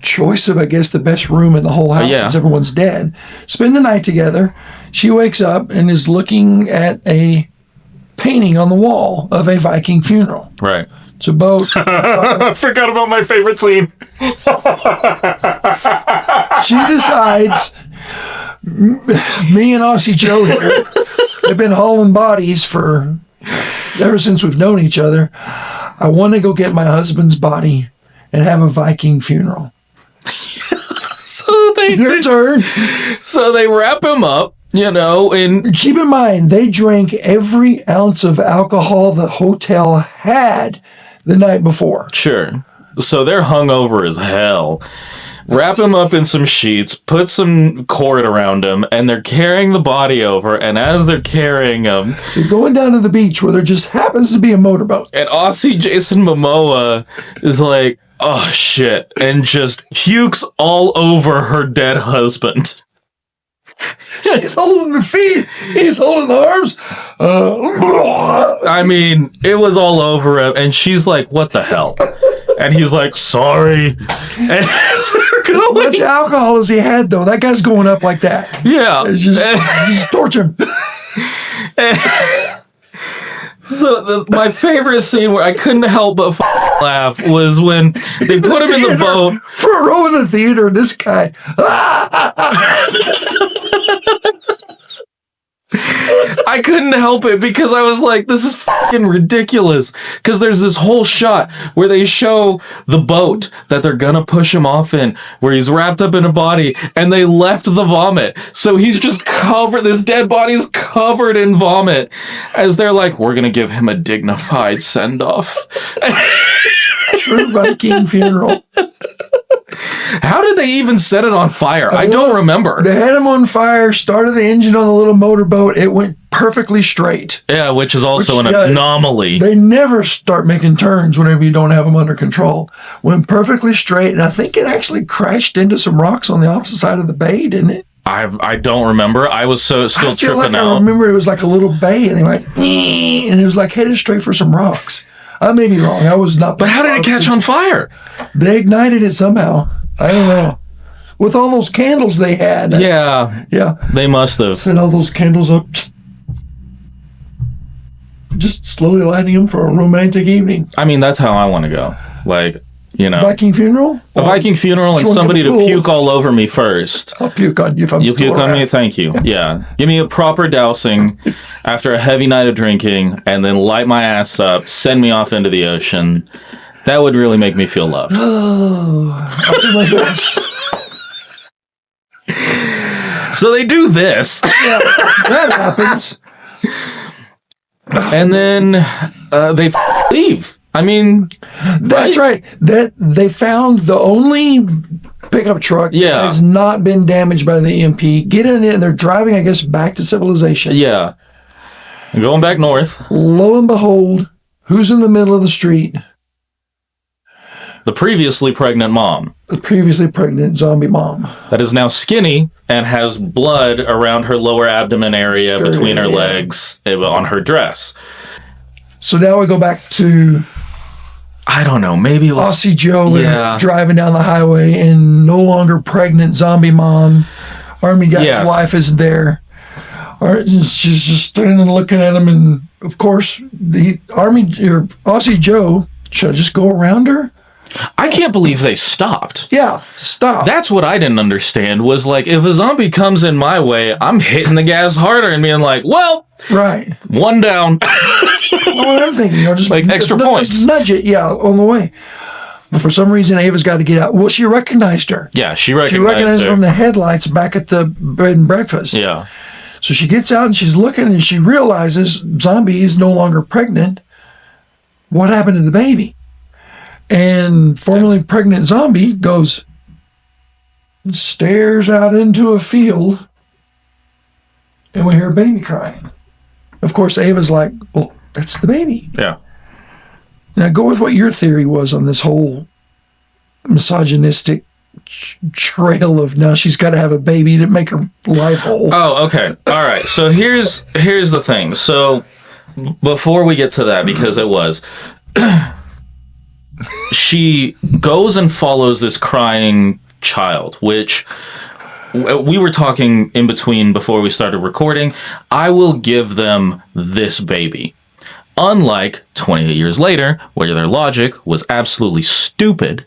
choice of, I guess, the best room in the whole house since everyone's dead. Spend the night together. She wakes up and is looking at a painting on the wall of a Viking funeral. Right. It's a boat. I forgot about my favorite scene. She decides, me and Aussie Joe here have been hauling bodies ever since we've known each other. I want to go get my husband's body and have a Viking funeral. Your turn. So they wrap him up, and keep in mind, they drank every ounce of alcohol the hotel had the night before. Sure. So they're hungover as hell. Wrap him up in some sheets, put some cord around him, and they're carrying the body over. And as they're carrying him, they're going down to the beach where there just happens to be a motorboat. And Aussie Jason Momoa is like, Oh, shit. And just pukes all over her dead husband. She's holding the feet. He's holding the arms. I mean, it was all over him. And she's like, what the hell? And he's like, sorry. And How much alcohol has he had, though? That guy's going up like that. yeah. It's just torture him. So my favorite scene where I couldn't help but laugh was when they put him in the boat. For a row in the theater, this guy. I couldn't help it because I was like, this is fucking ridiculous. Because there's this whole shot where they show the boat that they're gonna push him off in, where he's wrapped up in a body, and they left the vomit. So he's just covered, this dead body's covered in vomit, as they're like, we're gonna give him a dignified send-off. True Viking funeral. How did they even set it on fire? I don't remember. They had him on fire, started the engine on the little motorboat. It went perfectly straight. Yeah, which is also an anomaly. They never start making turns whenever you don't have them under control. Went perfectly straight, and I think it actually crashed into some rocks on the opposite side of the bay, didn't it? I don't remember. I was still tripping out. I remember it was like a little bay, and they went, and it was like headed straight for some rocks. I may be wrong. I was not. But how did it catch on fire? They ignited it somehow. I don't know. With all those candles they had. Yeah. They must have. Set all those candles up. Just slowly lighting them for a romantic evening. I mean, that's how I want to go. Like, you know. Viking funeral? A Viking funeral and somebody to puke all over me first. I'll puke on you if I'm You puke on me? Thank you. Yeah. Give me a proper dousing after a heavy night of drinking and then light my ass up, send me off into the ocean. That would really make me feel loved. Oh, I'll do my best. So they do this. Yeah, that happens. And then they leave. I mean, that's right. That they found the only pickup truck that has not been damaged by the EMP. Get in it, and they're driving, I guess, back to civilization. Yeah. Going back north. Lo and behold, who's in the middle of the street? The previously pregnant mom. The previously pregnant zombie mom. That is now skinny and has blood around her lower abdomen area between her legs on her dress. So now we go back to... I don't know, maybe it was... Aussie Joe driving down the highway and no longer pregnant zombie mom. Army guy's wife is there. She's just standing and looking at him, and of course, Aussie Joe should I just go around her? I can't believe they stopped. Yeah, stop. That's what I didn't understand was like, if a zombie comes in my way, I'm hitting the gas harder and being like, well, right, one down. Well, I'm thinking, just like extra points. Nudge it, on the way. But for some reason, Ava's got to get out. Well, she recognized her. Yeah, she recognized her from the headlights back at the bed and breakfast. Yeah. So she gets out and she's looking and she realizes zombie is no longer pregnant. What happened to the baby? And formerly pregnant zombie goes, stares out into a field, and we hear a baby crying. Of course, Ava's like, well, that's the baby. Yeah. Now go with what your theory was on this whole misogynistic trail of now she's got to have a baby to make her life whole. Oh, okay. All right. So here's the thing. So before we get to that, because it was... she goes and follows this crying child, which we were talking in between before we started recording. I will give them this baby. Unlike 28 years later, where their logic was absolutely stupid.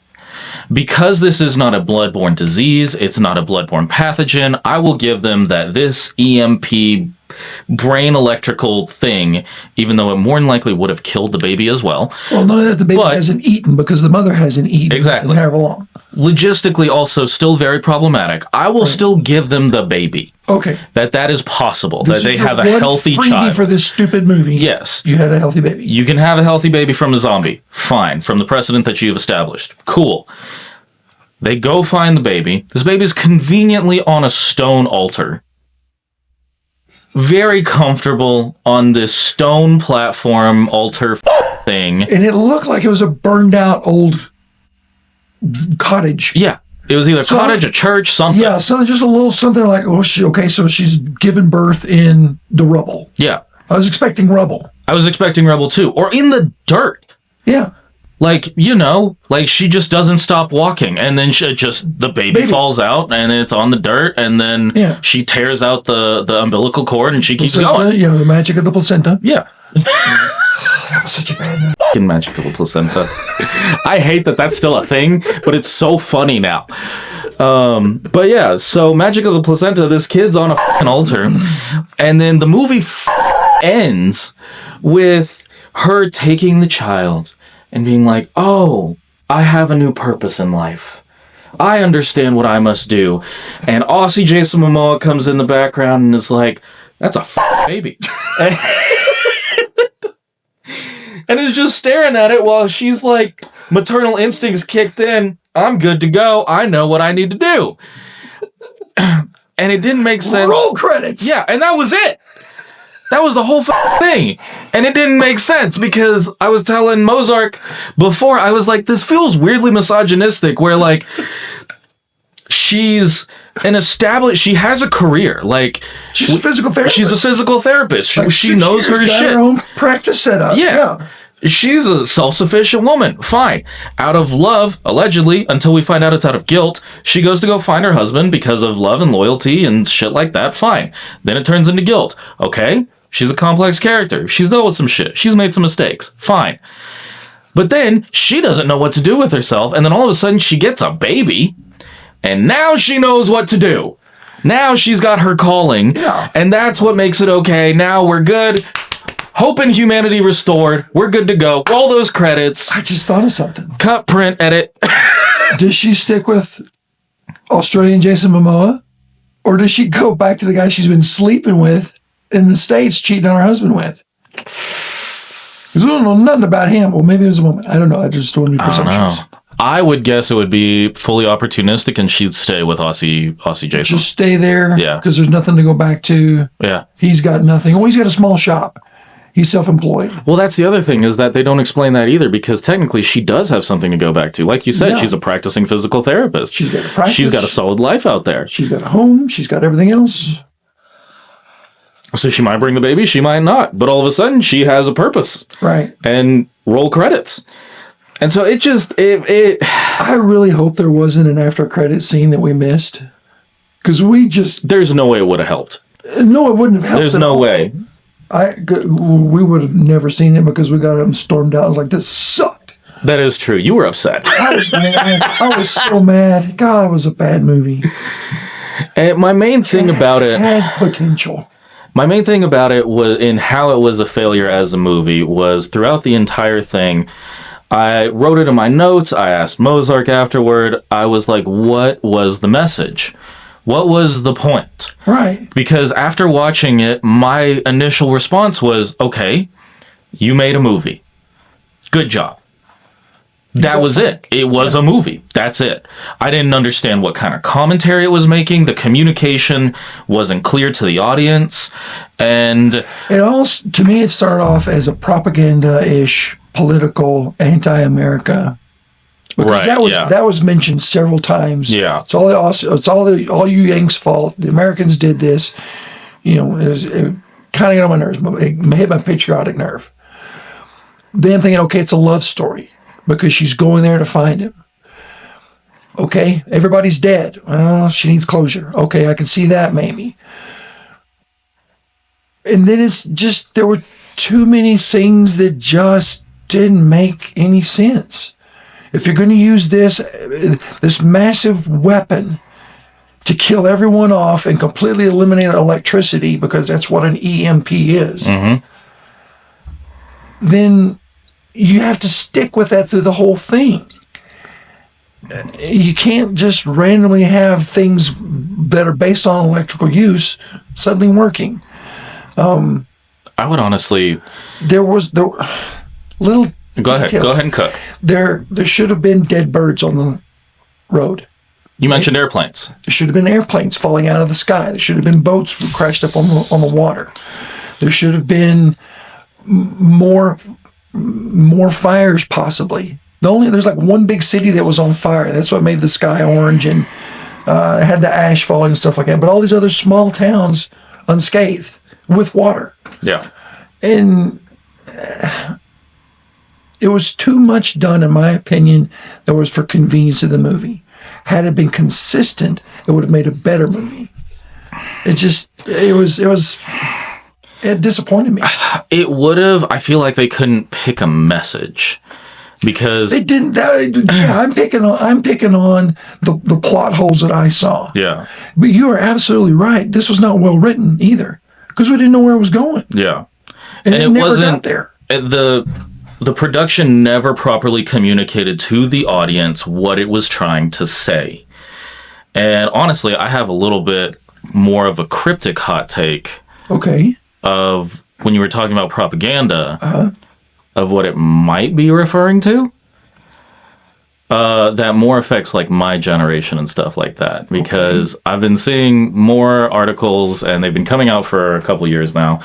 Because this is not a bloodborne disease, it's not a bloodborne pathogen, I will give them that this EMP brain electrical thing, even though it more than likely would have killed the baby as well. Well, none of that the baby hasn't eaten because the mother hasn't eaten. Exactly. However long. Logistically also still very problematic. I will still give them the baby. Okay. That is possible. That they have a healthy child. For this stupid movie. Yes. You had a healthy baby. You can have a healthy baby from a zombie. Fine. From the precedent that you've established. Cool. They go find the baby. This baby's conveniently on a stone altar. Very comfortable on this stone platform altar thing. And it looked like it was a burned out old cottage. Yeah. It was either cottage, a church, something. Yeah, so just a little something like, so she's given birth in the rubble. Yeah. I was expecting rubble. I was expecting rubble too. Or in the dirt. Yeah. Like, like she just doesn't stop walking, and then the baby falls out, and it's on the dirt, and then she tears out the umbilical cord, and she keeps going. The magic of the placenta. Yeah. That was such a bad movie. Fucking magic of the placenta. I hate that that's still a thing, but it's so funny now. But yeah, so magic of the placenta, this kid's on a fucking altar, and then the movie ends with her taking the child and being like, oh, I have a new purpose in life. I understand what I must do. And Aussie Jason Momoa comes in the background and is like, that's a baby. And is just staring at it while she's like, maternal instincts kicked in. I'm good to go. I know what I need to do. And it didn't make sense. Roll credits. Yeah, and that was it. That was the whole thing. And it didn't make sense because I was telling Mozart before, I was like, this feels weirdly misogynistic where like she's she has a career. Like she's a physical therapist. She's a physical therapist. Like, she knows her shit. Her own practice set up. Yeah. She's a self-sufficient woman. Fine. Out of love, allegedly, until we find out it's out of guilt, she goes to go find her husband because of love and loyalty and shit like that. Fine. Then it turns into guilt. Okay. She's a complex character. She's dealt with some shit. She's made some mistakes. Fine. But then she doesn't know what to do with herself. And then all of a sudden she gets a baby. And now she knows what to do. Now she's got her calling. Yeah. And that's what makes it okay. Now we're good. Hope and humanity restored. We're good to go. Roll those credits. I just thought of something. Cut, print, edit. Does she stick with Australian Jason Momoa? Or does she go back to the guy she's been sleeping with in the States, cheating on her husband with? Because we don't know nothing about him. Well, maybe it was a woman. I don't know. I just don't want to be presumptuous. I would guess it would be fully opportunistic and she'd stay with Aussie Jason. Just stay there. Yeah. Because there's nothing to go back to. Yeah. He's got nothing. Oh, he's got a small shop. He's self-employed. Well, that's the other thing is that they don't explain that either because technically she does have something to go back to. Like you said, she's a practicing physical therapist. She's got a practice. She's got a solid life out there. She's got a home. She's got everything else. So she might bring the baby, she might not. But all of a sudden, she has a purpose. Right. And roll credits. And so it just, I really hope there wasn't an after credit scene that we missed. Because there's no way it would have helped. No, it wouldn't have helped. There's no way. We would have never seen it because we got him stormed out. I was like, this sucked. That is true. You were upset. I was mad. I was so mad. God, it was a bad movie. And my main thing about it had potential. My main thing about it was in how it was a failure as a movie was throughout the entire thing. I wrote it in my notes. I asked Mozart afterward. I was like, what was the message? What was the point? Right. Because after watching it, my initial response was, okay, you made a movie. Good job. That was it. It was a movie. That's it. I didn't understand what kind of commentary it was making. The communication wasn't clear to the audience. And it also, to me, it started off as a propaganda-ish, political, anti-America. Because that was mentioned several times. Yeah. It's all you Yanks' fault. The Americans did this. You know, it kind of got on my nerves. It hit my patriotic nerve. Then thinking, okay, it's a love story because she's going there to find him. Okay, everybody's dead. Well, she needs closure. Okay, I can see that maybe. And then it's just, there were too many things that just didn't make any sense. If you're going to use this massive weapon to kill everyone off and completely eliminate electricity, because that's what an EMP is, then you have to stick with that through the whole thing. You can't just randomly have things that are based on electrical use suddenly working. I would honestly... There were little Go details. ahead. Go ahead and cook. There should have been dead birds on the road. You mentioned airplanes. There should have been airplanes falling out of the sky. There should have been boats that crashed up on the water. There should have been more fires possibly There's like one big city that was on fire. That's what made the sky orange and had the ash falling and stuff like that. But all these other small towns unscathed with water. Yeah. And it was too much done, in my opinion, that was for convenience of the movie. Had it been consistent, it would have made a better movie. It disappointed me. It would have. I feel like they couldn't pick a message because they didn't. I'm picking on the plot holes that I saw. Yeah. But you are absolutely right. This was not well written either because we didn't know where it was going. Yeah. And it never got there. The production never properly communicated to the audience what it was trying to say. And honestly, I have a little bit more of a cryptic hot take. Okay. Of when you were talking about propaganda, of what it might be referring to. That more affects like my generation and stuff like that, because I've been seeing more articles, and they've been coming out for a couple years now,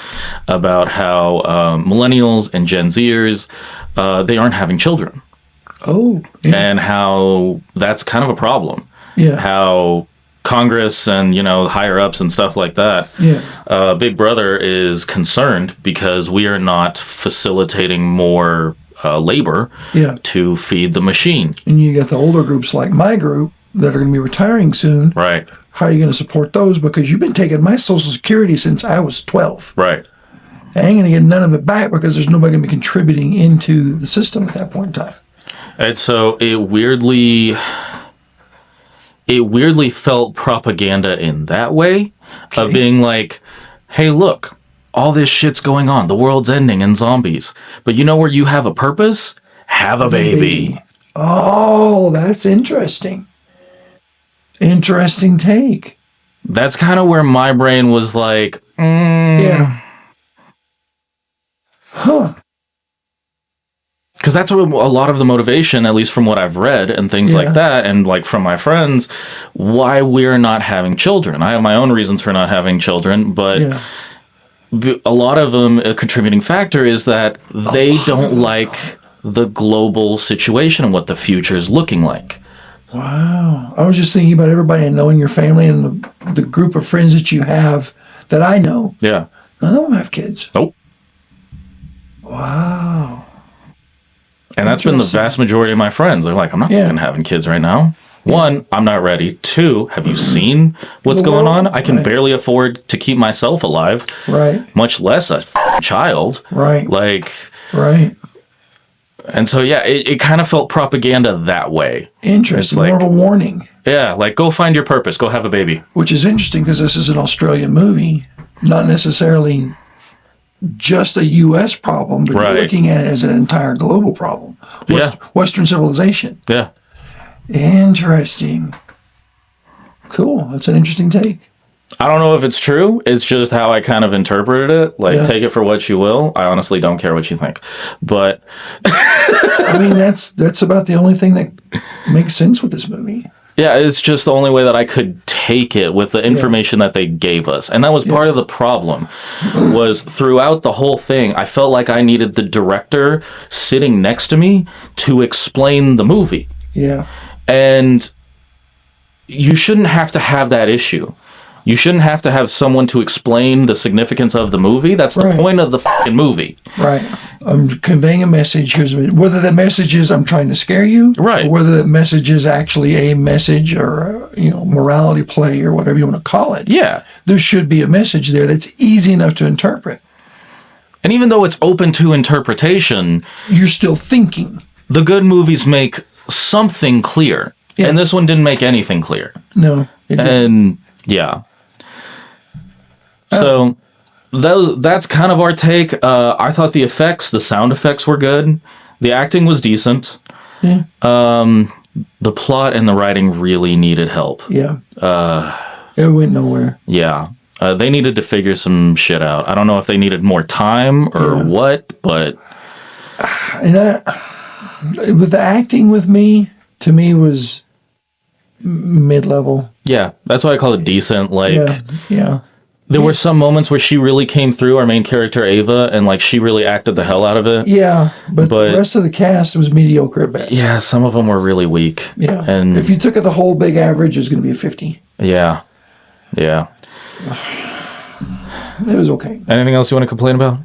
about how millennials and Gen Zers, they aren't having children. Oh, yeah. And how that's kind of a problem. Yeah. How Congress and, higher ups and stuff like that. Yeah. Big Brother is concerned because we are not facilitating more labor to feed the machine. And you got the older groups like my group that are going to be retiring soon. Right. How are you going to support those? Because you've been taking my Social Security since I was 12. Right. I ain't going to get none of it back because there's nobody going to be contributing into the system at that point in time. And so it weirdly felt propaganda in that way, of being like, hey, look, all this shit's going on. The world's ending and zombies. But you know where you have a purpose? Have a baby. Oh, that's interesting. Interesting take. That's kind of where my brain was like, Yeah. Huh. Because that's what a lot of the motivation, at least from what I've read and things like that, and like from my friends, why we're not having children. I have my own reasons for not having children, but a lot of them, a contributing factor is that they don't like the global situation and what the future is looking like. Wow. I was just thinking about everybody and knowing your family and the group of friends that you have that I know. Yeah. None of them have kids. Nope. Wow. And that's been the vast majority of my friends. They're like, I'm not fucking having kids right now. One, I'm not ready. Two, have you seen what's going on? I can barely afford to keep myself alive. Right. Much less a child. Right. Right. And so, it kind of felt propaganda that way. Interesting. Like, more of a warning. Yeah, like, go find your purpose. Go have a baby. Which is interesting because this is an Australian movie, not necessarily just a U.S. problem, but you're looking at it as an entire global problem. Western civilization. Yeah. Interesting. Cool. That's an interesting take. I don't know if it's true. It's just how I kind of interpreted it. Like, take it for what you will. I honestly don't care what you think. But I mean, that's about the only thing that makes sense with this movie. Yeah, it's just the only way that I could take it with the information that they gave us. And that was part of the problem, was throughout the whole thing, I felt like I needed the director sitting next to me to explain the movie. Yeah. And you shouldn't have to have that issue. You shouldn't have to have someone to explain the significance of the movie. That's the point of the fucking movie. Right. I'm conveying a message. Whether the message is I'm trying to scare you, right, or whether the message is actually a message or morality play or whatever you want to call it. Yeah. There should be a message there that's easy enough to interpret. And even though it's open to interpretation, you're still thinking. The good movies make something clear. Yeah. And this one didn't make anything clear. No. It didn't. And yeah. So that's kind of our take. I thought the sound effects were good. The acting was decent. Yeah. The plot and the writing really needed help. Yeah. It went nowhere. Yeah. They needed to figure some shit out. I don't know if they needed more time or what, but... And with the acting to me, was mid-level. Yeah, that's why I call it decent. Like, yeah. There were some moments where she really came through, our main character Ava, and like she really acted the hell out of it. Yeah, but the rest of the cast was mediocre at best. Yeah, some of them were really weak. Yeah, and if you took it the whole big average, it's going to be a 50. Yeah. It was okay. Anything else you want to complain about?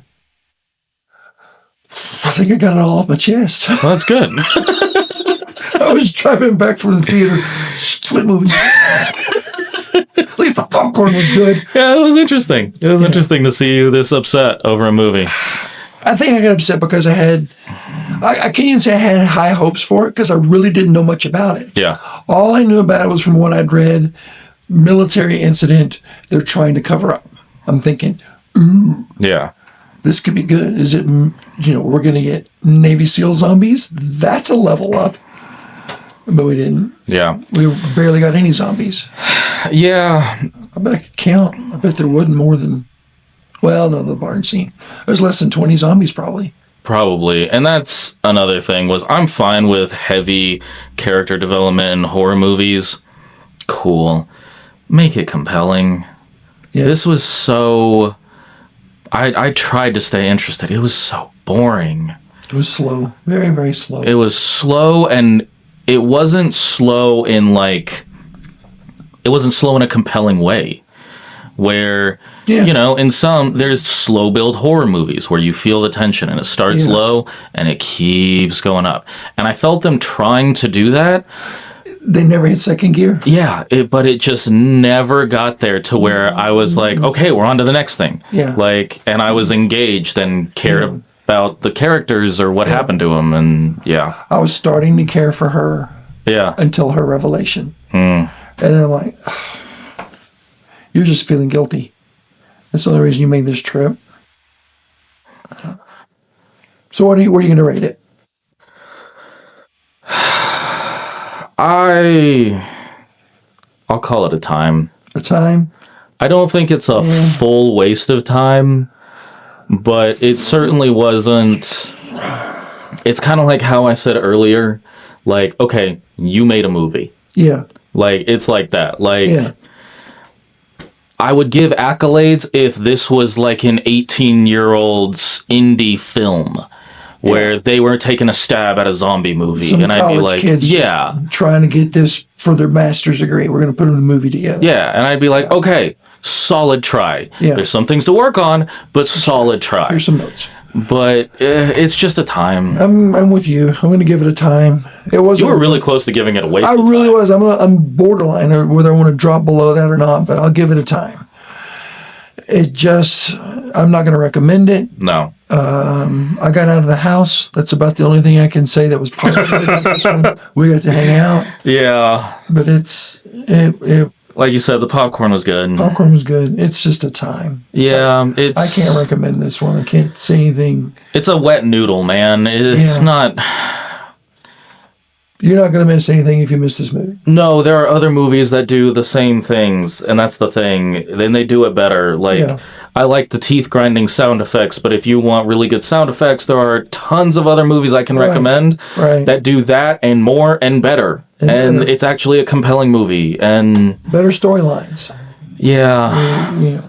I think I got it all off my chest. Well, that's good. I was driving back from the theater. Split movie. At least the popcorn was good. Yeah, it was interesting. It was interesting to see you this upset over a movie. I think I got upset because I can't even say I had high hopes for it because I really didn't know much about it. Yeah. All I knew about it was from what I'd read. Military incident they're trying to cover up. I'm thinking, yeah, this could be good. Is it, we're going to get Navy SEAL zombies? That's a level up. But we didn't. Yeah. We barely got any zombies. Yeah. I bet I could count. I bet there wasn't more than, the barn scene. There's less than 20 zombies probably. Probably. And that's another thing was I'm fine with heavy character development in horror movies. Cool. Make it compelling. Yeah. This was so... I tried to stay interested. It was so boring. It was slow. Very, very slow. It was slow, and it wasn't slow in like... It wasn't slow in a compelling way. Where, in some, there's slow build horror movies where you feel the tension and it starts low and it keeps going up. And I felt them trying to do that. They never hit second gear? Yeah, but it just never got there to where I was like, okay, we're on to the next thing. Yeah. And I was engaged and cared about the characters or what happened to them. And I was starting to care for her. Yeah. Until her revelation. And then I'm like... You're just feeling guilty. That's the only reason you made this trip. So what are you going to rate it? I'll call it a time. A time? I don't think it's a full waste of time, but it certainly wasn't. It's kind of like how I said earlier, like, okay, you made a movie. Yeah. Like, it's like that. Like, I would give accolades if this was like an 18-year-old's indie film where they were taking a stab at a zombie movie. Some and I'd be like, kids trying to get this for their master's degree. We're going to put them in a movie together. Yeah, and I'd be like, okay, solid try. Yeah. There's some things to work on, but solid try. Here's some notes. But it's just a time. I'm with you. I'm going to give it a time. It wasn't. You were really close to giving it a waste. I really was. I'm borderline whether I want to drop below that or not, but I'll give it a time. I'm not going to recommend it. No. I got out of the house. That's about the only thing I can say that was positive about this one. We got to hang out. Yeah. But it like you said, the popcorn was good. Popcorn was good. It's just a time. Yeah, I can't recommend this one. I can't say anything. It's a wet noodle, man. It's not... You're not going to miss anything if you miss this movie. No, there are other movies that do the same things, and that's the thing. Then they do it better. I like the teeth-grinding sound effects, but if you want really good sound effects, there are tons of other movies I can recommend that do that and more and better. And it's actually a compelling movie. And better storylines. Yeah.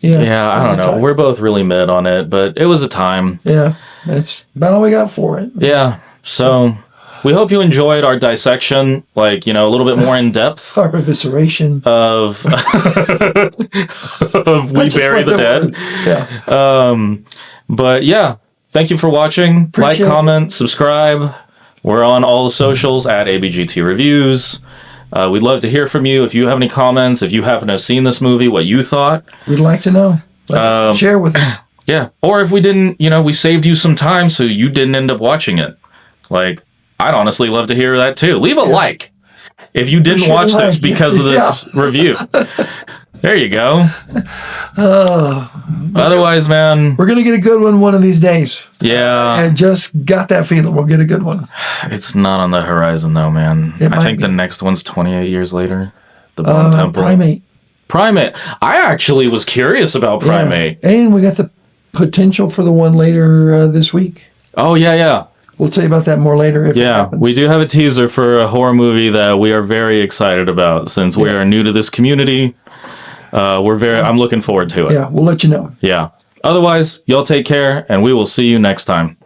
Yeah, I don't know. We're both really mid on it, but it was a time. Yeah, that's about all we got for it. Yeah. So, we hope you enjoyed our dissection, a little bit more in depth. Our evisceration. Of We Bury the Dead. Yeah. But yeah, thank you for watching. Appreciate comment, subscribe. We're on all the socials at ABGT Reviews. We'd love to hear from you. If you have any comments, if you happen to have seen this movie, what you thought. We'd like to know. Share with us. Yeah. Or if we didn't, we saved you some time so you didn't end up watching it. I'd honestly love to hear that too. Leave a like if you didn't watch this because of this review. There you go. Otherwise, man. We're going to get a good one of these days. Yeah. I just got that feeling we'll get a good one. It's not on the horizon though, man. I think the next one's 28 years later. The Bone Temple. Primate. I actually was curious about Primate. Yeah. And we got the potential for the one later this week. Oh, yeah. We'll tell you about that more later if it happens. We do have a teaser for a horror movie that we are very excited about since we are new to this community. I'm looking forward to it. Yeah, we'll let you know. Yeah. Otherwise, y'all take care, and we will see you next time.